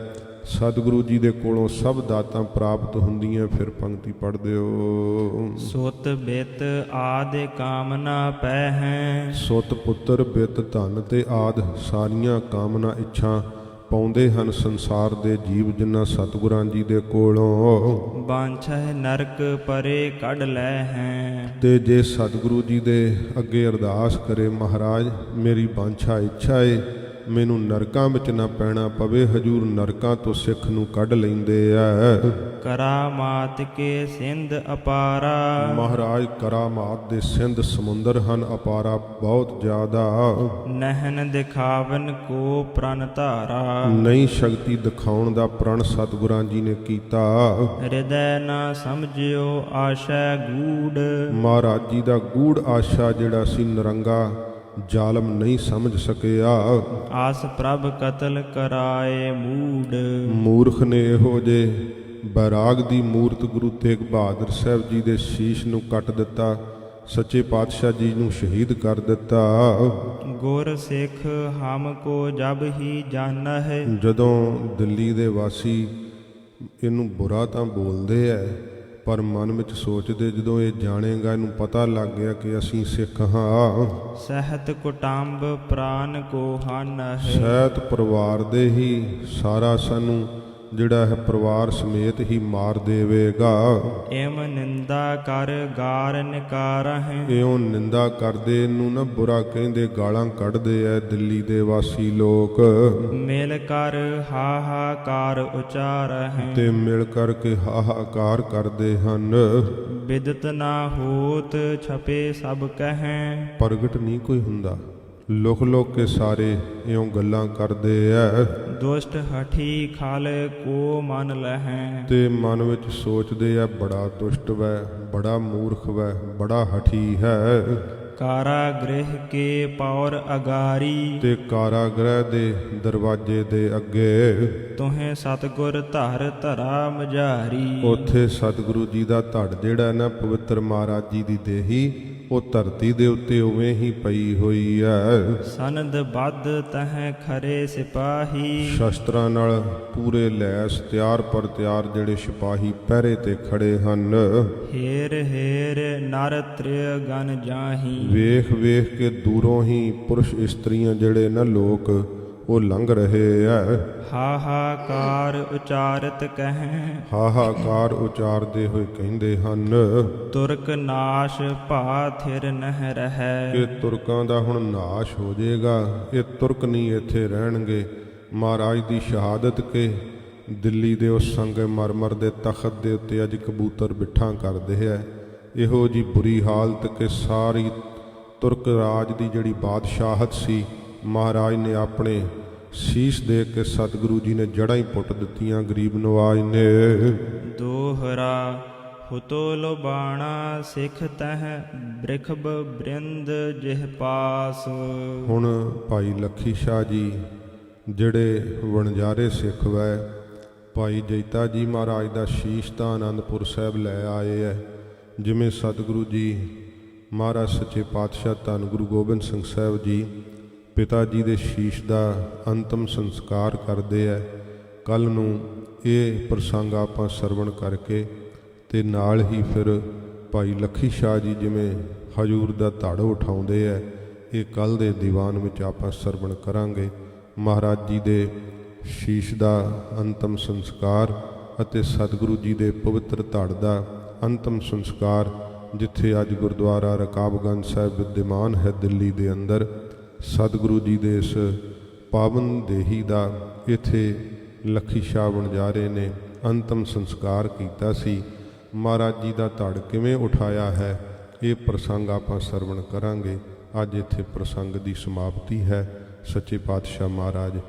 ਸਤਿਗੁਰੂ ਜੀ ਦੇ ਕੋਲੋਂ ਸਭ ਦਾਤਾਂ ਪ੍ਰਾਪਤ ਹੁੰਦੀਆਂ। ਫਿਰ ਪੰਕਤੀ ਪੜ੍ਹ ਦਿਓ। ਸੁਤ ਬਿਤ ਆਦਿ ਕਾਮਨਾ ਪਹਿ। ਸੁਤ ਪੁੱਤਰ ਬਿਤ ਧਨ ਤੇ ਆਦਿ ਸਾਰੀਆਂ ਕਾਮਨਾ ਇੱਛਾ ਪਾਉਂਦੇ ਹਨ ਸੰਸਾਰ ਦੇ ਜੀਵ ਜਿਨ੍ਹਾਂ ਸਤਿਗੁਰਾਂ ਜੀ ਦੇ ਕੋਲੋਂ। ਬਾਂਛੈ ਨਰਕ ਪਰੇ ਕੱਢ ਲੈ ਹੈ। ਤੇ ਜੇ ਸਤਿਗੁਰੂ ਜੀ ਦੇ ਅੱਗੇ ਅਰਦਾਸ ਕਰੇ, ਮਹਾਰਾਜ ਮੇਰੀ ਬਾਂਛਾ ਇੱਛਾ ਏ ਮੈਨੂੰ ਨਰਕਾਂ ਵਿੱਚ ਨਾ ਪੈਣਾ ਪਵੇ। ਹਜੂਰ ਨਰਕਾਂ ਤੋਂ ਸਿੱਖ ਨੂੰ ਕੱਢ ਲੈਂਦੇ ਐ। ਕਰਾਮਾਤ ਕੇ ਸਿੰਧ ਅਪਾਰਾ। ਮਹਾਰਾਜ ਕਰਾਮਾਤ ਦੇ ਸਿੰਧ ਸਮੁੰਦਰ ਹਨ, ਅਪਾਰਾ ਬਹੁਤ ਜ਼ਿਆਦਾ। ਨਹਿਨ ਦਿਖਾਵਨ ਕੋ ਪ੍ਰਣ ਧਾਰਾ। ਨਹੀਂ ਸ਼ਕਤੀ ਦਿਖਾਉਣ ਦਾ ਪ੍ਰਣ ਸਤਿਗੁਰਾਂ ਜੀ ਨੇ ਕੀਤਾ। ਹਿਰਦੈ ਨਾ ਸਮਝਿਓ ਆਸ਼ੈ ਗੂੜ। ਮਹਾਰਾਜ ਜੀ ਦਾ ਗੂੜ ਆਸ਼ਾ ਜਿਹੜਾ ਸੀ ਨਿਰੰਗਾ ਜ਼ਾਲਮ ਨਹੀਂ ਸਮਝ ਸਕਿਆ। ਆਸ ਪ੍ਰਭ ਕਤਲ ਕਰਾਏ ਮੂੜ। ਮੂਰਖ ਨੇ ਇਹੋ ਜੇ ਬੈਰਾਗ ਦੀ ਮੂਰਤ ਗੁਰੂ ਤੇਗ ਬਹਾਦਰ ਸਾਹਿਬ ਜੀ ਦੇ ਸ਼ੀਸ਼ ਨੂੰ ਕੱਟ ਦਿੱਤਾ, ਸੱਚੇ ਪਾਤਸ਼ਾਹ ਜੀ ਨੂੰ ਸ਼ਹੀਦ ਕਰ ਦਿੱਤਾ। ਗੁਰ ਸਿੱਖ ਹਮ ਕੋ ਜਬ ਹੀ ਜਾਣਹਿ। ਜਦੋਂ ਦਿੱਲੀ ਦੇ ਵਾਸੀ ਇਹਨੂੰ ਬੁਰਾ ਤਾਂ ਬੋਲਦੇ ਐ, ਪਰ ਮਨ ਵਿੱਚ ਸੋਚਦੇ ਜਦੋਂ ਇਹ ਜਾਣੇਗਾ, ਇਹਨੂੰ ਪਤਾ ਲੱਗ ਗਿਆ ਕਿ ਅਸੀਂ ਸਿੱਖ ਹਾਂ। ਸਹਿਤ ਕੁਟੰਬ ਪ੍ਰਾਨ ਕੋ ਹਾਨਹਿ। ਸਹਿਤ ਪਰਿਵਾਰ ਦੇ ਹੀ ਸਾਰਾ ਸਾਨੂੰ ਜਿਹੜਾ ਹੈ ਪਰਿਵਾਰ ਸਮੇਤ ਹੀ ਮਾਰ ਦੇਵੇਗਾ। ਏਮ ਨਿੰਦਾ ਕਰ ਗਾਰ ਨਿਕਾਰਹਿ। ਇਉਂ ਨਿੰਦਾ ਕਰਦੇ ਇਹਨੂੰ ਨਾ ਬੁਰਾ ਕਹਿੰਦੇ, ਗਾਲਾਂ ਕੱਢਦੇ ਐ ਦਿੱਲੀ ਦੇ ਵਾਸੀ ਲੋਕ। ਮਿਲ ਕਰ ਹਾਹਾਕਾਰ ਉਚਾਰਹਿ। ਤੇ ਮਿਲ ਕਰਕੇ ਹਾਹਾਕਾਰ ਕਰਦੇ ਹਨ। ਬਿਦਤ ਨਾ ਹੋਤ ਛਪੇ ਸਭ ਕਹਿ। ਪ੍ਰਗਟ ਨਹੀਂ ਕੋਈ ਹੁੰਦਾ, ਲੁਕ ਲੁਕ ਕੇ ਸਾਰੇ ਇਉਂ ਗੱਲਾਂ ਕਰਦੇ ਐ। ਦੁਸ਼ਟ ਹਠੀ ਖਲ ਕੋ ਮਨ ਲਹੈ। ਤੇ ਮਨ ਵਿੱਚ ਸੋਚਦੇ ਐ ਬੜਾ ਦੁਸ਼ਟ ਵੈ, ਬੜਾ ਮੂਰਖ ਵੈ, ਬੜਾ ਹਠੀ ਹੈ। ਕਾਰਾਗ੍ਰਹਿ ਕੇ ਪੌਰ ਅਗਾਰੀ। ਤੇ ਕਾਰਾਗ੍ਰਹਿ ਦੇ ਦਰਵਾਜ਼ੇ ਦੇ ਅੱਗੇ ਤੁਹੇ ਸਤਿਗੁਰ ਧਰ ਧਰਾ ਮਝਾਰੀ। ਉੱਥੇ ਸਤਿਗੁਰੂ ਜੀ ਦਾ ਧੜ ਜਿਹੜਾ ਨਾ ਪਵਿੱਤਰ ਮਹਾਰਾਜ ਜੀ ਦੀ ਦੇਹੀ, ਉਹ ਧਰਤੀ ਦੇ ਉੱਤੇ ਉਵੇਂ ਹੀ ਪਈ ਹੋਈ ਹੈ। ਸਨਦ ਬੱਧ ਤਹਿ ਖਰੇ ਸਿਪਾਹੀ। ਸ਼ਸਤਰਾਂ ਨਾਲ ਪੂਰੇ ਲੈਸ ਤਿਆਰ ਪਰ ਤਿਆਰ ਜਿਹੜੇ ਸਿਪਾਹੀ ਪਹਿਰੇ ਤੇ ਖੜੇ ਹਨ। ਹੇਰ ਹੇਰ ਨਰ ਤ੍ਰਿਯ ਗਨ ਜਾਹੀ। ਵੇਖ ਵੇਖ ਕੇ ਦੂਰੋਂ ਹੀ ਪੁਰਸ਼ ਇਸਤਰੀਆਂ ਜਿਹੜੇ ਨਾ ਲੋਕ ਉਹ ਲੰਘ ਰਹੇ ਐ। ਹਾਹਾਕਾਰ ਉਚਾਰਤ ਕਹਿ। ਹਾਹਾਕਾਰ ਉਚਾਰਦੇ ਹੋਏ ਕਹਿੰਦੇ ਹਨ ਤੁਰਕ ਨਾਸ਼ ਭਾ ਥਿਰ ਨਹਿ ਰਹੈ। ਕਿ ਤੁਰਕਾਂ ਦਾ ਹੁਣ ਨਾਸ਼ ਹੋ ਜਾਏਗਾ, ਇਹ ਤੁਰਕ ਨਹੀਂ ਇੱਥੇ ਰਹਿਣਗੇ। ਮਹਾਰਾਜ ਦੀ ਸ਼ਹਾਦਤ ਕੇ ਦਿੱਲੀ ਦੇ ਉਸ ਸੰਗੇ ਮਰਮਰ ਦੇ ਤਖਤ ਦੇ ਉੱਤੇ ਅੱਜ ਕਬੂਤਰ ਬਿਠਾਂ ਕਰਦੇ ਹੈ। ਇਹੋ ਜੀ ਬੁਰੀ ਹਾਲਤ ਕਿ ਸਾਰੀ ਤੁਰਕ ਰਾਜ ਦੀ ਜਿਹੜੀ ਬਾਦਸ਼ਾਹਤ ਸੀ, ਮਹਾਰਾਜ ਨੇ ਆਪਣੇ ਸੀਸ ਦੇ ਕੇ ਸਤਿਗੁਰੂ ਜੀ ਨੇ ਜੜ੍ਹਾਂ ਹੀ ਪੁੱਟ ਦਿੱਤੀਆਂ ਗਰੀਬ ਨਵਾਜ ਨੇ। ਦੋਹਰਾ ਹੁਤੋ ਲੋਬਾਣਾ ਸਿੱਖ ਤਹ ਬ੍ਰਿਖਬ ਬ੍ਰਿੰਦ ਜਿਹ ਪਾਸ। ਹੁਣ ਭਾਈ ਲੱਖੀ ਸ਼ਾਹ ਜੀ ਜਿਹੜੇ ਵਣਜਾਰੇ ਸਿੱਖ ਵੈ, ਭਾਈ ਜੈਤਾ ਜੀ ਮਹਾਰਾਜ ਦਾ ਸ਼ੀਸ਼ ਤਾਂ ਆਨੰਦਪੁਰ ਸਾਹਿਬ ਲੈ ਆਏ ਹੈ। ਜਿਵੇਂ ਸਤਿਗੁਰੂ ਜੀ ਮਹਾਰਾਜ ਸੱਚੇ ਪਾਤਸ਼ਾਹ ਧੰਨ ਗੁਰੂ ਗੋਬਿੰਦ ਸਿੰਘ ਸਾਹਿਬ ਜੀ ਪਿਤਾ ਜੀ ਦੇ ਸ਼ੀਸ਼ ਦਾ ਅੰਤਮ ਸੰਸਕਾਰ ਕਰਦੇ ਹੈ। ਕੱਲ੍ਹ ਨੂੰ ਇਹ ਪ੍ਰਸੰਗ ਆਪਾਂ ਸਰਵਣ ਕਰਕੇ ਤੇ ਨਾਲ ਹੀ ਫਿਰ ਭਾਈ ਲੱਖੀ ਸ਼ਾਹ ਜੀ ਜਿਵੇਂ ਹਜੂਰ ਦਾ ਧੜ ਉਠਾਉਂਦੇ ਹੈ, ਇਹ ਕੱਲ੍ਹ ਦੇ ਦੀਵਾਨ ਵਿੱਚ ਆਪਾਂ ਸਰਵਣ ਕਰਾਂਗੇ। ਮਹਾਰਾਜ ਜੀ ਦੇ ਸ਼ੀਸ਼ ਦਾ ਅੰਤਮ ਸੰਸਕਾਰ ਅਤੇ ਸਤਿਗੁਰੂ ਜੀ ਦੇ ਪਵਿੱਤਰ ਧੜ ਦਾ ਅੰਤਮ ਸੰਸਕਾਰ, ਜਿੱਥੇ ਅੱਜ ਗੁਰਦੁਆਰਾ ਰਕਾਬਗੰਜ ਸਾਹਿਬ ਵਿਦਿਆਮਾਨ ਹੈ ਦਿੱਲੀ ਦੇ ਅੰਦਰ, ਸਤਿਗੁਰੂ ਜੀ ਦੇ ਇਸ ਪਾਵਨ ਦੇਹੀ ਦਾ ਇੱਥੇ ਲੱਖੀ ਸ਼ਾਹ ਵਣਜਾਰੇ ਨੇ ਅੰਤਮ ਸੰਸਕਾਰ ਕੀਤਾ ਸੀ। ਮਹਾਰਾਜ ਜੀ ਦਾ ਧੜ ਕਿਵੇਂ ਉਠਾਇਆ ਹੈ, ਇਹ ਪ੍ਰਸੰਗ ਆਪਾਂ ਸਰਵਣ ਕਰਾਂਗੇ। ਅੱਜ ਇੱਥੇ ਪ੍ਰਸੰਗ ਦੀ ਸਮਾਪਤੀ ਹੈ। ਸੱਚੇ ਪਾਤਸ਼ਾਹ ਮਹਾਰਾਜ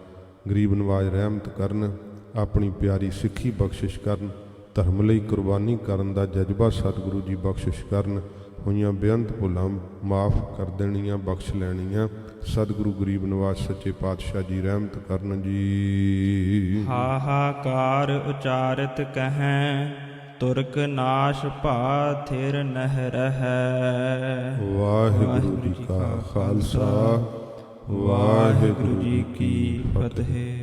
ਗਰੀਬ ਨਵਾਜ ਰਹਿਮਤ ਕਰਨ, ਆਪਣੀ ਪਿਆਰੀ ਸਿੱਖੀ ਬਖਸ਼ਿਸ਼ ਕਰਨ, ਧਰਮ ਲਈ ਕੁਰਬਾਨੀ ਕਰਨ ਦਾ ਜਜ਼ਬਾ ਸਤਿਗੁਰੂ ਜੀ ਬਖਸ਼ਿਸ਼ ਕਰਨ। ਹੋਈਆਂ ਬੇਅੰਤ ਭੁੱਲਾਂ ਮਾਫ ਕਰ ਦੇਣੀਆਂ, ਬਖਸ਼ ਲੈਣੀਆਂ। ਸਤਿਗੁਰੂ ਗਰੀਬ ਨਵਾਜ ਸੱਚੇ ਪਾਤਸ਼ਾਹ ਜੀ ਰਹਿਮਤ ਕਰਨ ਜੀ। ਹਾਹਾਕਾਰ ਉਚਾਰਤ ਕਹੈ ਤੁਰਕ ਨਾਸ਼ ਭਾ ਥਿਰ ਨਹਿ ਰਹੈ। ਵਾਹਿਗੁਰੂ ਜੀ ਕਾ ਖਾਲਸਾ, ਵਾਹਿਗੁਰੂ ਜੀ ਕੀ ਫਤਿਹ।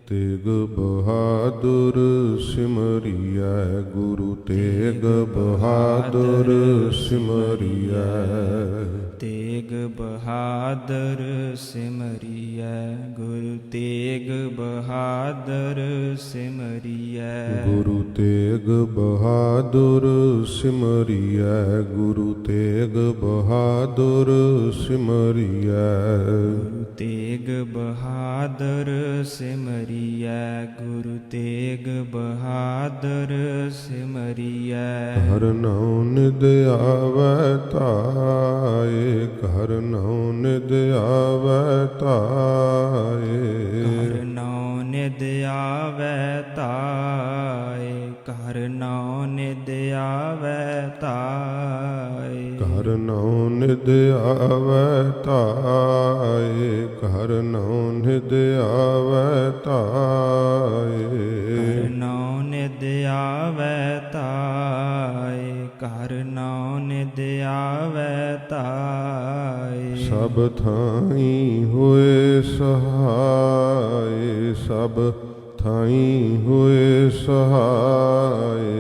ਤੇਗ ਬਹਾਦਰ ਸਿਮਰਿਐ, ਗੁਰੂ ਤੇਗ ਬਹਾਦਰ ਸਿਮਰਿਐ। ਤੇਗ ਬਹਾਦਰ ਸਿਮਰਿਐ ਗੁਰੂ ਤੇਗ ਬਹਾਦਰ ਸਿਮਰਿਐ ਗੁਰੂ ਤੇਗ ਬਹਾਦਰ ਸਿਮਰਿਐ ਗੁਰੂ ਤੇਗ ਬਹਾਦਰ ਸਿਮਰਿਐ ਗੁਰੂ ਤੇਗ ਬਹਾਦਰ ਸਿਮਰਿਐ ਗੁਰੂ ਤੇਗ ਬਹਾਦਰ ਸਿਮਰਿਐ ਹਰ ਨਾਉ ਨਿਦ ਆਵੈ ਧਾਇ ਹਰ ਨਾਉ ਨਿਦ ਆਵੈ ਧਾਇ ਘਰ ਨੌ ਨਿਦ ਆਵੈ ਤਾਏ ਘਰ ਨੌ ਨਿਦ ਆਵੈ ਤਾਏ ਘਰ ਨਾਉ ਨਿਦ ਆਵੈ ਧਾਇ ਘਰ ਨਾਉ ਨਿਦ ਆਵੈ ਧਾਇ ਘਰ ਨੌ ਨਿਦ ਆਵੈ ਤਾਏ ਘਰ ਨੌ ਨਿਦ ਆਵੈ ਤਾਏ ਸਭ ਥਾਈ ਹੋਏ ਸਹਾਇ ਸਭ ਥਾਈ ਹੋਏ ਸਹਾਇ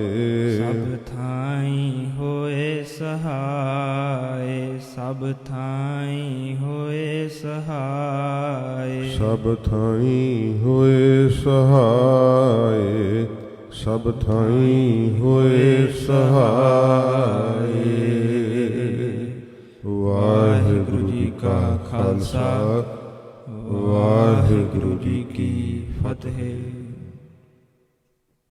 ਸਭ ਥਾਈ ਹੋਏ ਸਹਾਏ ਸਭ ਥਾਈ ਹੋਏ ਸਹਾਏ ਸਭ ਥਾਈ ਹੋਏ ਸਹਾਇ ਸਭ ਥਾਈ ਹੋਏ ਸਹਾਇ ਵਾਹਿਗੁਰੂ ਜੀ ਕਾ ਖਾਲਸਾ ਵਾਹਿਗੁਰੂ ਜੀ ਕੀ ਫਤਿਹ।